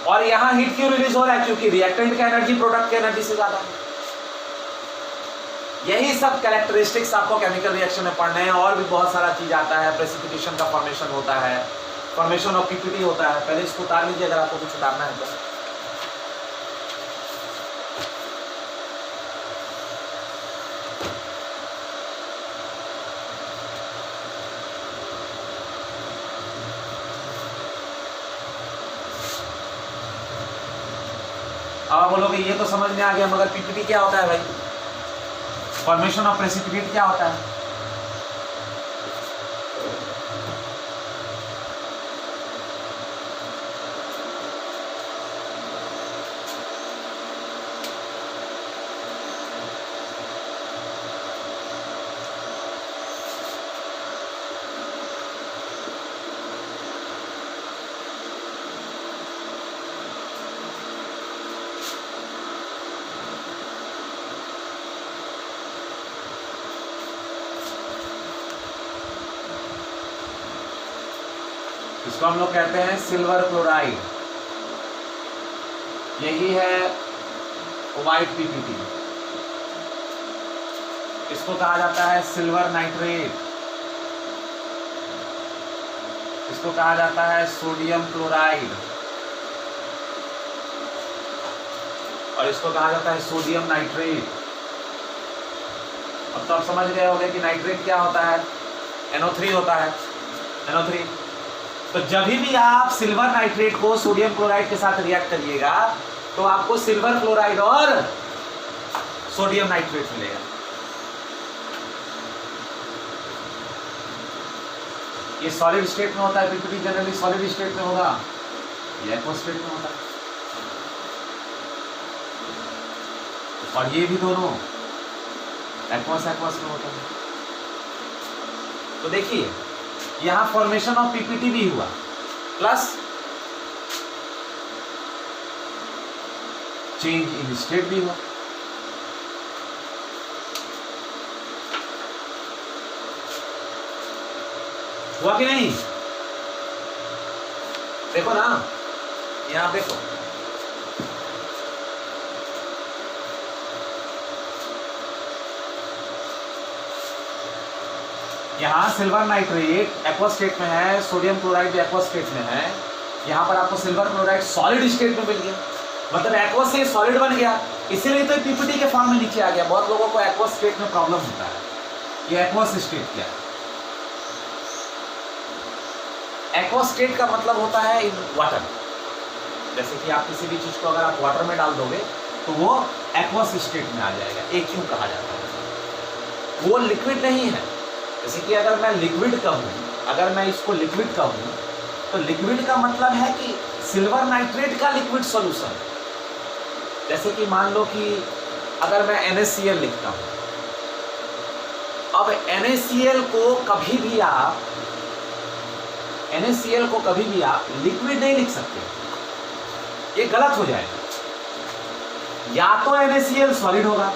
और यहां हीट क्यों रिलीज हो रहा है? क्योंकि रिएक्टेंट का एनर्जी प्रोडक्ट के एनर्जी से ज्यादा है। यही सब कैरेक्टरिस्टिक्स आपको केमिकल रिएक्शन में पढ़ने हैं। और भी बहुत सारा चीज आता है, प्रेसिपिटेशन का फॉर्मेशन होता है, फॉर्मेशन ऑफ पीपीटी होता है। पहले इसको उतार लीजिए अगर आपको कुछ उतारना है तो। अब आप बोलोगे ये तो समझ में आ गया, मगर पीपीटी क्या होता है भाई? फॉर्मेशन ऑफ प्रेसिपिटेट क्या होता है? इसको हम लोग कहते हैं सिल्वर क्लोराइड। यही है व्हाइट पीपीटी। इसको कहा जाता है सिल्वर नाइट्रेट। इसको कहा जाता है सोडियम क्लोराइड और इसको कहा जाता है सोडियम नाइट्रेट। अब तो आप समझ गए होंगे कि नाइट्रेट क्या होता है? NO3 होता है, NO3। तो जब भी आप सिल्वर नाइट्रेट को सोडियम क्लोराइड के साथ रिएक्ट करिएगा तो आपको सिल्वर क्लोराइड और सोडियम नाइट्रेट मिलेगा। ये सॉलिड स्टेट में होता है, पीपीटी जनरली सॉलिड स्टेट में होगा, ये एक्वस स्टेट में होता है। और ये भी दोनों एक्वस एक्वस में होता है। तो देखिए यहां फॉर्मेशन ऑफ पीपीटी भी हुआ प्लस चेंज इन स्टेट भी हुआ। हुआ कि नहीं? देखो ना, यहां देखो, यहाँ सिल्वर नाइट्रेट एक्वस स्टेट में है, सोडियम क्लोराइड भी एक्वस स्टेट में है। यहाँ पर आपको सिल्वर क्लोराइड सॉलिड स्टेट में मिल गया, मतलब एक्वस से सॉलिड बन गया, इसीलिए तो पीपीटी के फॉर्म में नीचे आ गया। बहुत लोगों को एक्वस स्टेट में प्रॉब्लम होता है। ये एक्वस स्टेट क्या है? एक्वस स्टेट का मतलब होता है इन वाटर। जैसे कि आप किसी भी चीज को अगर आप वाटर में डाल दोगे तो वो एक्वस स्टेट में आ जाएगा। एक क्यों कहा जाता है? वो लिक्विड नहीं है। जैसे कि अगर मैं लिक्विड कहूँ, अगर मैं इसको लिक्विड कहूँ तो लिक्विड का मतलब है कि सिल्वर नाइट्रेट का लिक्विड सॉल्यूशन। जैसे कि मान लो कि अगर मैं NaCl लिखता हूँ, अब NaCl को कभी भी आप लिक्विड नहीं लिख सकते, ये गलत हो जाएगा। या तो NaCl सॉलिड होगा,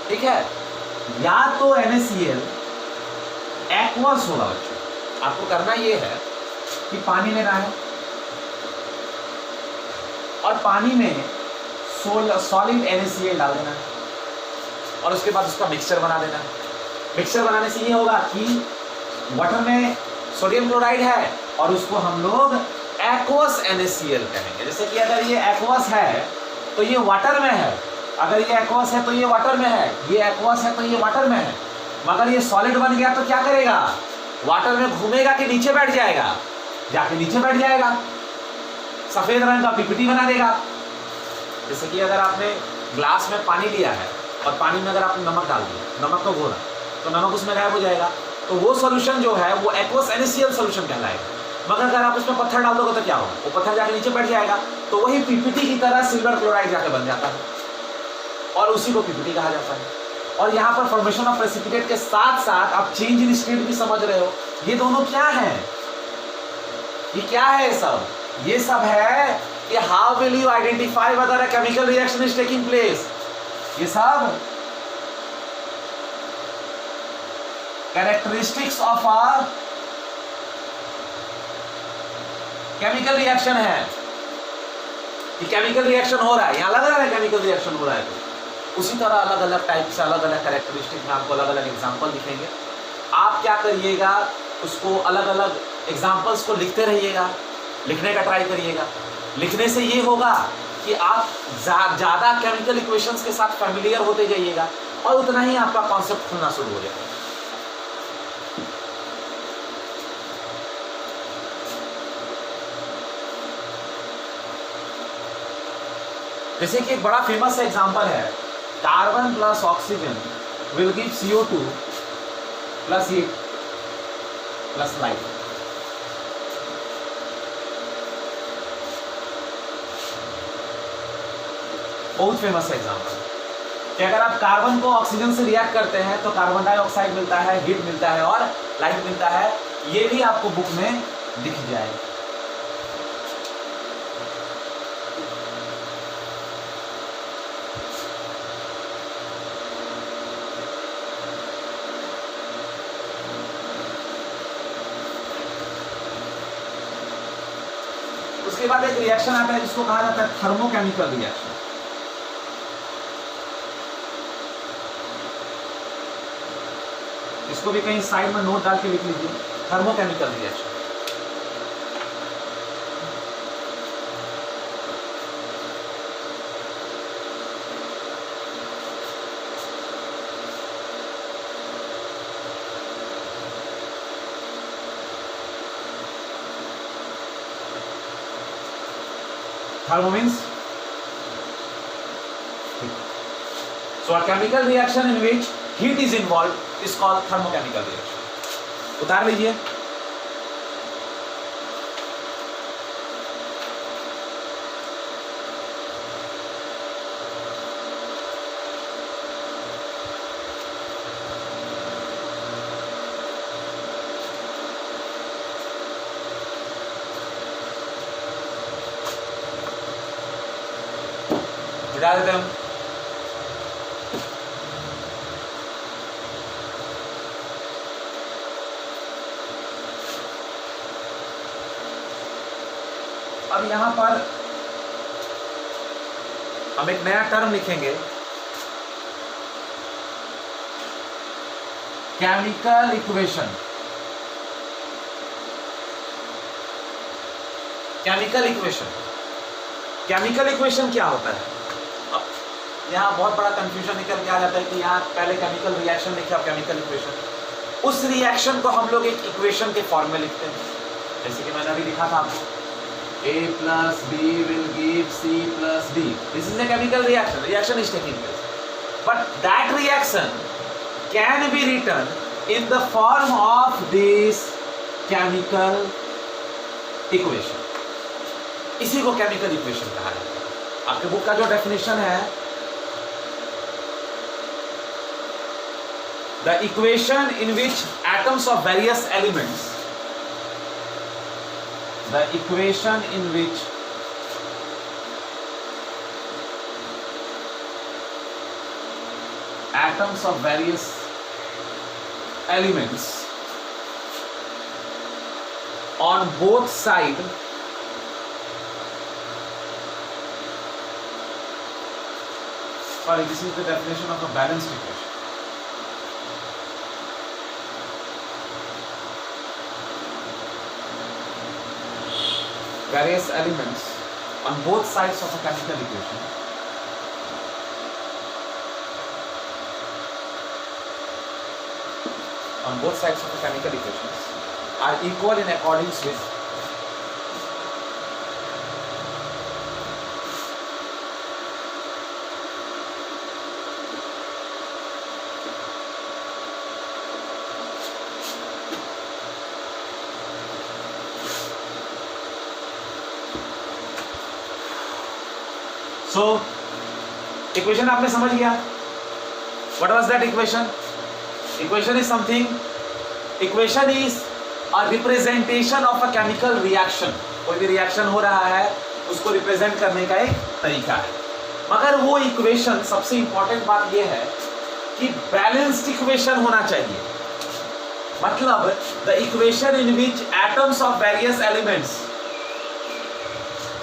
ठीक है, या तो NaCl एक्वस होगा। बच्चों आपको करना ये है कि पानी लेना है और पानी में सॉलिड NaCl डाल देना है और उसके बाद उसका मिक्सचर बना देना है। मिक्सचर बनाने से ये होगा कि वाटर में सोडियम क्लोराइड है और उसको हम लोग एक्वस NaCl कहेंगे। जैसे कि अगर ये एक्वस है तो ये वाटर में है, अगर ये एक्वस है तो ये वाटर में है, ये एक्वस है तो ये वाटर में है। मगर ये सॉलिड बन गया तो क्या करेगा? वाटर में घूमेगा कि नीचे बैठ जाएगा? जाके नीचे बैठ जाएगा। सफेद रंग का पीपीटी बना देगा। जैसे कि अगर आपने ग्लास में पानी लिया है और पानी में अगर आपने नमक डाल दिया, नमक को घोला, तो नमक उसमें गायब हो जाएगा, तो वो सॉल्यूशन जो है वो एक्वस NaCl सॉल्यूशन कहलाएगा। मगर अगर आप उसमें पत्थर डाल दोगे तो क्या होगा, वो पत्थर जाके नीचे बैठ जाएगा, तो वही पीपीटी की तरह सिल्वर क्लोराइड जाके बन जाता है और उसी को पीपीटी कहा जाता है। और यहाँ पर फॉर्मेशन ऑफ प्रेसिपिटेट के साथ साथ आप चेंज इन स्टेट भी समझ रहे हो। ये दोनों क्या है, ये क्या है सब, ये सब है कि how will you identify whether a chemical reaction is taking place. ये सब characteristics of a chemical reaction है कि केमिकल रिएक्शन हो रहा है, यहाँ लग रहा है केमिकल रिएक्शन हो रहा है। तो उसी तरह अलग अलग टाइप से अलग अलग कैरेक्टरिस्टिक में आपको अलग अलग एग्जांपल दिखेंगे। आप क्या करिएगा, उसको अलग अलग एग्जांपल्स को लिखते रहिएगा, लिखने का ट्राई करिएगा। लिखने से ये होगा कि आप ज़्यादा केमिकल इक्वेशंस के साथ फैमिलियर होते जाइएगा और उतना ही आपका कॉन्सेप्ट खुलना शुरू हो जाएगा। जैसे कि एक बड़ा फेमस एग्जांपल है, carbon plus oxygen will give CO2 plus heat plus light. बहुत फेमस एग्जांपल कि अगर आप कार्बन को ऑक्सीजन से रिएक्ट करते हैं तो कार्बन डाइऑक्साइड मिलता है, हीट मिलता है और लाइट मिलता है। ये भी आपको बुक में दिख जाएगा। उसके बाद एक रिएक्शन आता है जिसको कहा जाता है थर्मोकेमिकल रिएक्शन। इसको भी कहीं साइड में नोट डाल के लिख लीजिए, thermochemical reaction. Thermo means heat. So a chemical reaction in which heat is involved is called thermochemical reaction. उतार लीजिए। मिटा देते हम। अब यहां पर हम एक नया टर्म लिखेंगे, chemical equation. Chemical equation, chemical equation क्या होता है? यहाँ बहुत बड़ा कंफ्यूजन निकल के आ जाता है कि यहाँ पहले केमिकल रिएक्शन लिखे अब केमिकल इक्वेशन। उस रिएक्शन को हम लोग एक इक्वेशन के फॉर्म में लिखते हैं, जैसे कि मैंने अभी लिखा था आपको, A plus B will give C plus D. This is a chemical reaction. Reaction is taking place, but that reaction can be written in the form of this chemical equation. इसी को केमिकल इक्वेशन कहा जाता है। आपके book का जो definition है, the equation in which atoms of various elements, the equation in which atoms of various elements on both sides this is the definition of a balanced equation. Various elements on both sides of a chemical equation are equal in accordance with so equation आपने समझ गया. What was that equation? Equation is something, equation is a representation of a chemical reaction. कोई भी reaction हो रहा है उसको represent करने का एक तरीका है. मगर वो इक्वेशन, सबसे इंपॉर्टेंट बात यह है कि बैलेंस्ड इक्वेशन होना चाहिए. मतलब the equation in which atoms of various elements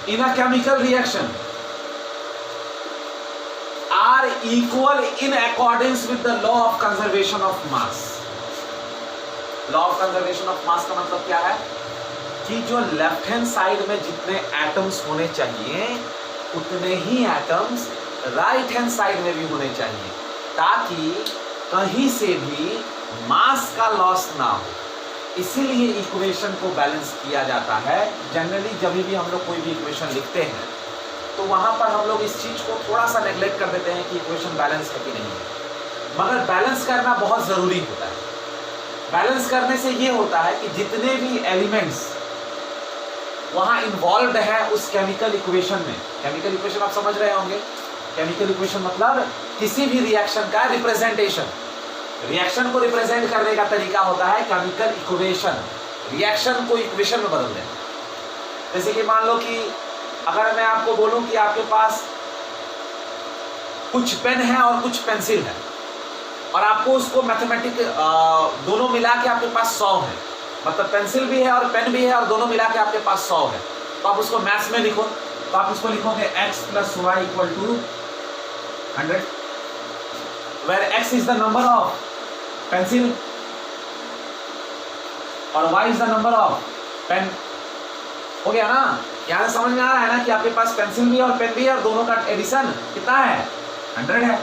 in a chemical reaction are equal in accordance with the law of conservation of mass. Law of conservation of mass का मतलब क्या है कि जो लेफ्ट हैंड साइड में जितने atoms होने चाहिए उतने ही एटम्स राइट हैंड साइड में भी होने चाहिए, ताकि कहीं से भी मास का लॉस ना हो. इसीलिए इक्वेशन को बैलेंस किया जाता है. जनरली जब भी हम लोग कोई भी इक्वेशन लिखते हैं तो वहां पर हम लोग इस चीज को थोड़ा सा नेग्लेक्ट कर देते हैं कि इक्वेशन बैलेंस है कि नहीं है. मगर बैलेंस करना बहुत जरूरी होता है. बैलेंस करने से ये होता है कि जितने भी एलिमेंट्स वहां इन्वॉल्व है उस केमिकल इक्वेशन में, केमिकल इक्वेशन आप समझ रहे होंगे. केमिकल इक्वेशन मतलब किसी भी रिएक्शन का रिप्रेजेंटेशन. रिएक्शन को रिप्रेजेंट करने का तरीका होता है केमिकल इक्वेशन. रिएक्शन को इक्वेशन में बदल देना. जैसे कि मान लो कि अगर मैं आपको बोलूं कि आपके पास कुछ पेन है और कुछ पेंसिल है और आपको उसको मैथमेटिक दोनों मिला के आपके पास 100 है. मतलब पेंसिल भी है और पेन भी है और दोनों मिला के आपके पास 100 है. तो आप उसको मैथ्स में लिखो तो आप उसको लिखोगे x + y = 100, where x is the number of pencil और y is the number of pen. हो गया ना? यहाँ से समझ में आ रहा है ना कि आपके पास पेंसिल भी और पेन भी है और दोनों का एडिशन कितना है? 100 है.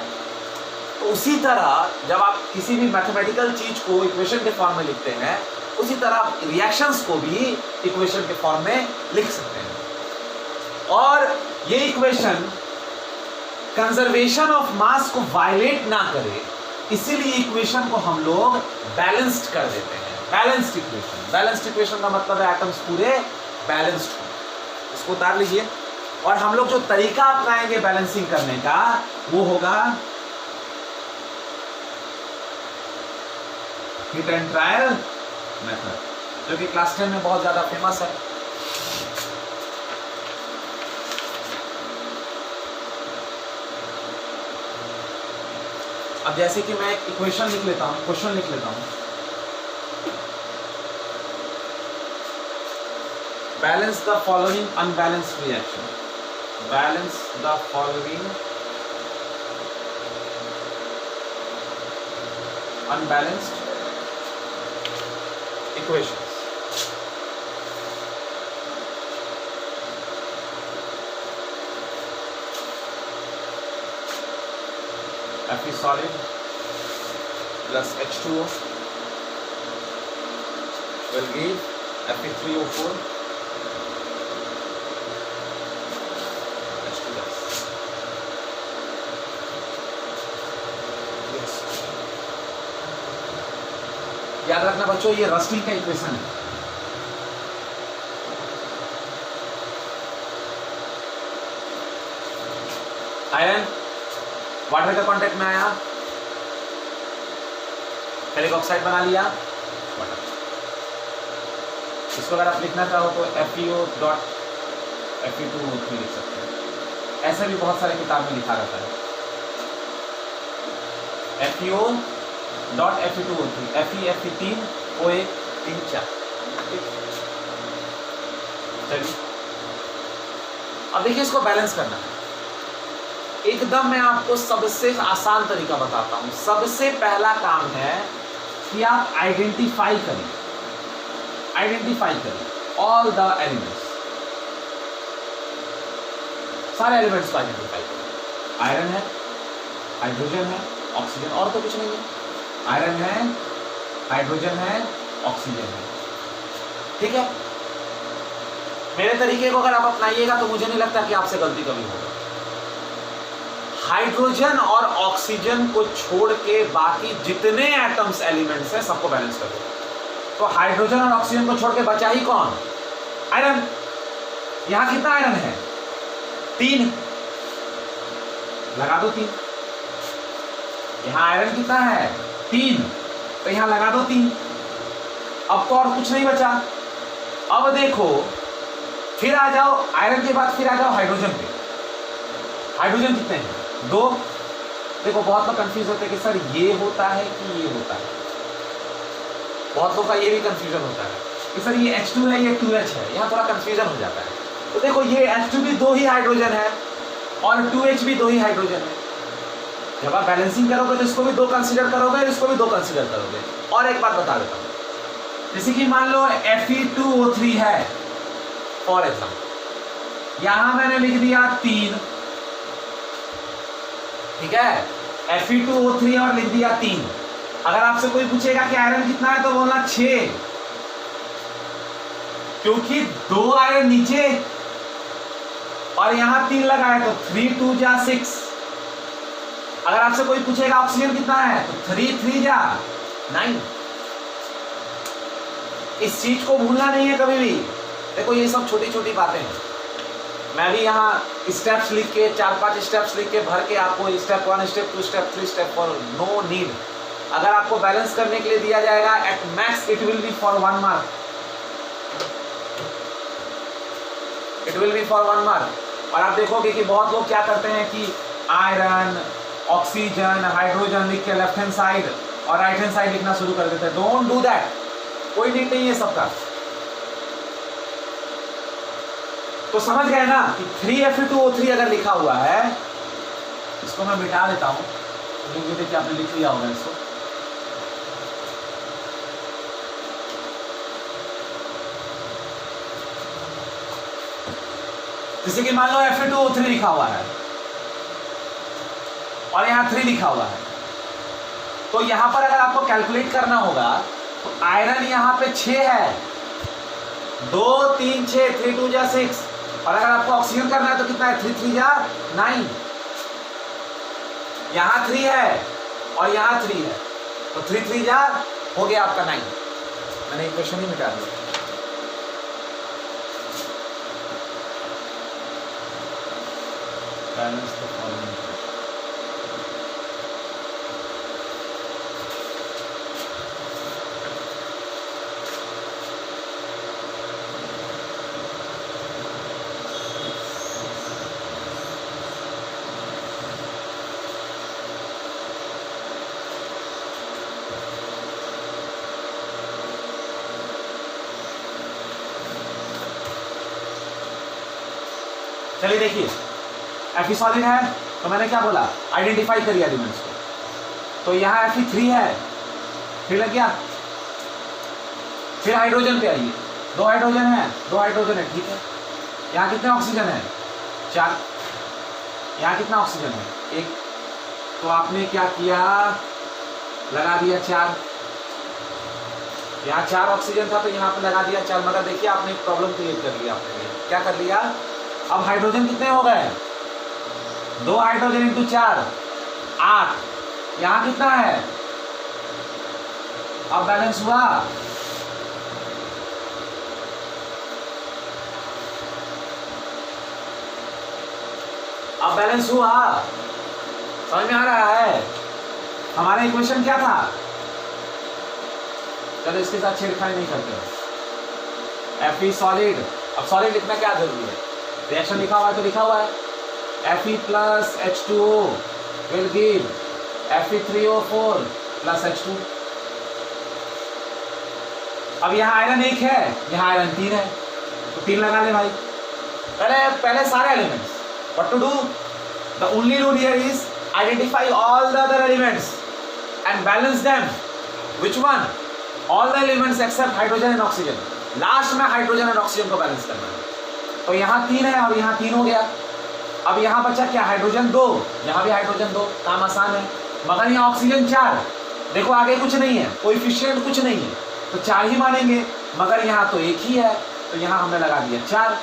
तो उसी तरह जब आप किसी भी मैथमेटिकल चीज को इक्वेशन के फॉर्म में लिखते हैं, उसी तरह आप रिएक्शंस को भी इक्वेशन के फॉर्म में लिख सकते हैं. और ये इक्वेशन कंजर्वेशन ऑफ मास को वायलेट ना करे, इसीलिए इक्वेशन को हम लोग बैलेंस्ड कर देते हैं. Balanced equation. बैलेंस्ड इक्वेशन का मतलब है एटम्स पूरे बैलेंस्ड हो. इसको उतार लीजिए. और हम लोग जो तरीका अपनाएंगे बैलेंसिंग करने का वो होगा हिट एंड ट्रायल मेथड, जो कि क्लास 10 में बहुत ज्यादा फेमस है. अब जैसे कि मैं एक इक्वेशन लिख लेता हूं, क्वेश्चन लिख लेता हूं. Balance the following unbalanced reaction. Balance the following unbalanced equations. Fe solid plus H2O will give Fe3O4 H2 yes. याद रखना बच्चों, ये रस्टिंग का इक्वेशन है. आयरन वाटर का कांटेक्ट में आया, फेरिक ऑक्साइड बना लिया, वाटर. इसको अगर आप लिखना चाहो तो FeO.Fe2O3 लिख सकते हैं. ऐसे भी बहुत सारे किताब में लिखा रहता है FeO.Fe2O3, Fe3OA 3 4. चलिए अब देखिए, इसको बैलेंस करना है. एकदम मैं आपको सबसे आसान तरीका बताता हूं. सबसे पहला काम है कि आप आइडेंटिफाई करें ऑल द एलिमेंट्स. सारे एलिमेंट्स को आइडेंटिफाई करें. आयरन है, हाइड्रोजन है, ऑक्सीजन, और तो कुछ नहीं है. आयरन है, हाइड्रोजन है, ऑक्सीजन है. ठीक है? मेरे तरीके को अगर आप अपनाइएगा तो मुझे नहीं लगता कि आपसे गलती कभी होगा. हाइड्रोजन और ऑक्सीजन को छोड़ के बाकी जितने एटम्स एलिमेंट्स हैं सबको बैलेंस कर दो. तो हाइड्रोजन और ऑक्सीजन को छोड़ के बचा ही कौन? आयरन. यहां कितना आयरन है? 3. लगा दो 3। यहाँ आयरन कितना है 3, तो यहाँ लगा दो 3। अब तो और कुछ नहीं बचा। अब देखो फिर आ जाओ आयरन के बाद, फिर आ जाओ हाइड्रोजन पे। हाइड्रोजन कितने हैं 2। देखो बहुत लोग कंफ्यूज होते हैं कि सर ये होता है कि ये होता है। बहुत लोग का ये भी कंफ्यूजन होता है कि सर ये H2 है ये 2H है, यहाँ थोड़ा कंफ्यूजन हो जाता है। तो देखो ये H2 भी 2 ही हाइड्रोजन है और 2H भी 2 ही हाइड्रोजन है। जब आप बैलेंसिंग करोगे तो इसको भी 2 कंसीडर करोगे और इसको भी 2 कंसीडर करोगे। और एक बात बता देता हूँ, जैसे कि मान लो Fe2O3 है फॉर एग्जाम्पल, यहां मैंने लिख दिया 3, ठीक है, Fe2O3 और लिख दिया 3। अगर आपसे कोई पूछेगा कि आयरन कितना है तो बोलना 6, क्योंकि 2 आयरन नीचे और यहां 3 लगा है तो 3 2 जा 6। अगर आपसे कोई पूछेगा ऑक्सीजन कितना है तो 3 3 जा 9। इस चीज को भूलना नहीं है कभी भी। देखो ये सब छोटी छोटी बातें हैं। मैं भी यहाँ स्टेप्स लिख के 4-5 स्टेप्स लिख के भर के आपको step 1 step 2 step 3 step 4 no need. अगर आपको बैलेंस करने के लिए दिया जाएगा at max it will be for 1 mark, it will be for 1 mark. और आप देखोगे कि बहुत लोग क्या करते हैं कि आयरन ऑक्सीजन हाइड्रोजन लिख के लेफ्ट हैंड साइड और राइट हैंड साइड लिखना शुरू कर देते हैं। डोंट डू दैट, कोई नीड नहीं है सबका। तो समझ गए ना कि 3Fe2O3 अगर लिखा हुआ है, इसको मैं मिटा देता हूं, तो देखिए आपने लिख लिया होगा इसको। जैसे कि मान लो Fe2O3 लिखा हुआ है और यहाँ 3 लिखा हुआ है, तो यहां पर अगर आपको कैलकुलेट करना होगा तो आयरन यहाँ पे 6 है, 2 3 6, 3 2 जा 6। और अगर आपको ऑक्सीजन करना है तो कितना है 3 3 जा 9। यहाँ 3 है और यहाँ 3 है, तो 3 3 जा हो गया आपका 9। मैंने इक्वेशन ही मिटा दिया। Balance the following. चलिए देखिए Fe सॉलिड है तो मैंने क्या बोला, आइडेंटिफाई करिए एलिमेंट्स को। तो यहाँ Fe3 है, फिर लग गया। फिर हाइड्रोजन पे आइए, 2 हाइड्रोजन है, 2 हाइड्रोजन है, ठीक है। यहाँ कितने ऑक्सीजन है 4, यहाँ कितना ऑक्सीजन है 1। तो आपने क्या किया, लगा दिया 4। यहाँ 4 ऑक्सीजन था तो यहाँ पे लगा दिया 4। मगर देखिए आपने एक प्रॉब्लम क्रिएट कर लिया, आपने क्या कर लिया, अब हाइड्रोजन कितने हो गए, 2 हाइड्रोजन इंटू 4 8। यहां कितना है, अब बैलेंस हुआ, अब बैलेंस हुआ। समझ में आ रहा है हमारा इक्वेशन क्या था। चलो इसके साथ छेड़खानी नहीं करते। Fe सॉलिड, अब सॉलिड लिखना क्या जरूरी है, रिएक्शन लिखा हुआ है तो लिखा हुआ है Fe plus H2O will give Fe3O4 plus H2। अब यहाँ आयरन 1 है, यहाँ आयरन 3 है, तो 3 लगा ले भाई। पहले सारे elements, what to do, the only rule here is identify all the other elements and balance them। which one, all the elements except hydrogen and oxygen। Last में हाइड्रोजन और ऑक्सीजन को बैलेंस करना है। तो यहाँ 3 है और यहाँ 3 हो गया। अब यहाँ बचा क्या, हाइड्रोजन 2, यहाँ भी हाइड्रोजन 2, काम आसान है। मगर यहाँ ऑक्सीजन 4, देखो आगे कुछ नहीं है, कोएफिशिएंट कुछ नहीं है, तो 4 ही मानेंगे। मगर यहाँ तो 1 ही है, तो यहाँ हमने लगा दिया 4।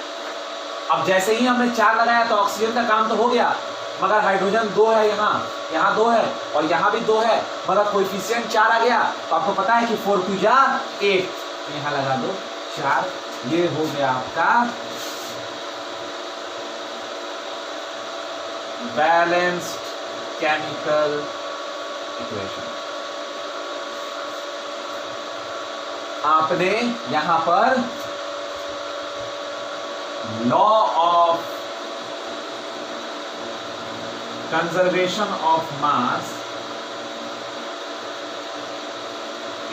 अब जैसे ही हमने 4 लगाया तो ऑक्सीजन का काम तो हो गया, मगर हाइड्रोजन 2 है, यहाँ 2 है और यहाँ भी 2 है, मगर कोएफिशिएंट 4 आ गया। तो आपको पता है कि 4 2 जा 8, तो यहाँ लगा दो 4। ये हो गया आपका बैलेंस्ड केमिकल इक्वेशन। आपने यहां पर law of conservation of mass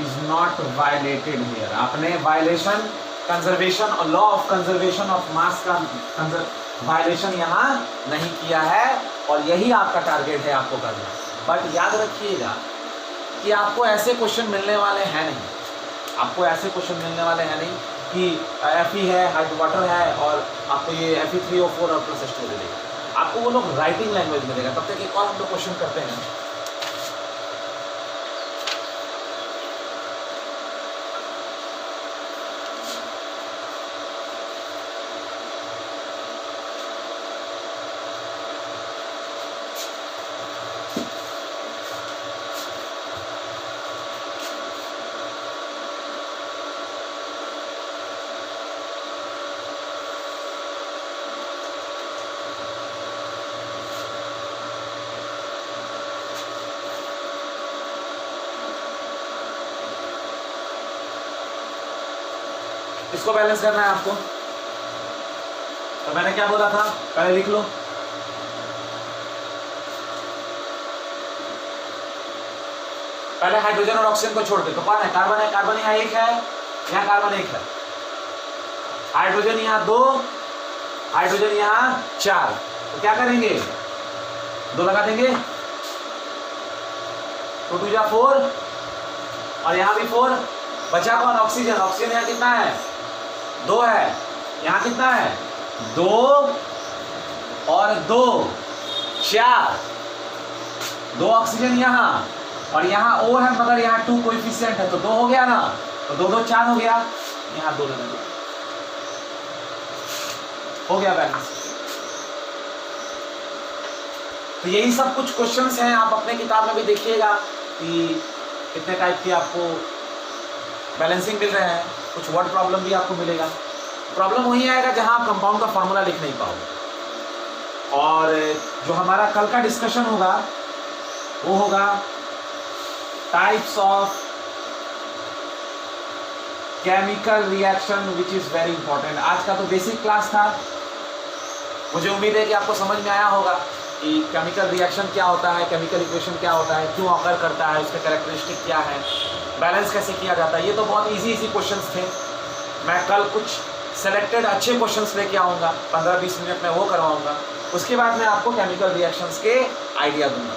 is not violated here. आपने वायलेशन कंजर्वेशन और law of conservation of mass का वायलेशन यहां नहीं किया है, और यही आपका टारगेट है आपको करना। बट याद रखिएगा कि आपको ऐसे क्वेश्चन मिलने वाले हैं नहीं, आपको ऐसे क्वेश्चन मिलने वाले हैं नहीं कि Fe है, हाइट वाटर है और आपको ये Fe3 और 4 और प्लस H2 देगा। आपको वो लोग राइटिंग लैंग्वेज में देगा। तब तक एक और हम लोग क्वेश्चन करते हैं। इसको बैलेंस करना है आपको। तो मैंने क्या बोला था, पहले लिख लो। पहले हाइड्रोजन और ऑक्सीजन को छोड़ के, तो कौन है? कार्बन है। कार्बन यहाँ 1 है, यहाँ कार्बन 1 है। हाइड्रोजन यहाँ 2, हाइड्रोजन यहाँ 4। तो क्या करेंगे? 2 लगा देंगे, 2 2 जा 4 और यहाँ भी 4। बचा कौन? ऑक्सीजन। ऑक्सीजन यहाँ कितना है? 2 है। यहाँ कितना है? 2 और 2 4। 2 ऑक्सीजन यहाँ और यहाँ O है, मगर यहाँ 2 कोएफिशिएंट है, तो 2 हो गया ना। तो 2 2 4 हो गया, यहाँ 2 लगा दिया, हो गया बैलेंस। तो यही सब कुछ क्वेश्चंस हैं। आप अपने किताब में भी देखिएगा कि कितने टाइप के आपको बैलेंसिंग मिल रहे हैं। कुछ वर्ड प्रॉब्लम भी आपको मिलेगा। प्रॉब्लम वही आएगा जहां आप कंपाउंड का फॉर्मूला लिख नहीं पाओगे। और जो हमारा कल का डिस्कशन होगा वो होगा types of chemical reaction, which is very important. आज का तो बेसिक क्लास था। मुझे उम्मीद है कि आपको समझ में आया होगा कि केमिकल रिएक्शन क्या होता है, केमिकल इक्वेशन क्या होता है, क्यों ऑकर करता है, उसके कैरेक्टरिस्टिक क्या है, बैलेंस कैसे किया जाता है। ये तो बहुत इजी क्वेश्चंस थे। मैं कल कुछ सेलेक्टेड अच्छे क्वेश्चंस लेके आऊँगा, 15-20 मिनट में वो करवाऊँगा। उसके बाद मैं आपको केमिकल रिएक्शंस के आइडिया दूंगा।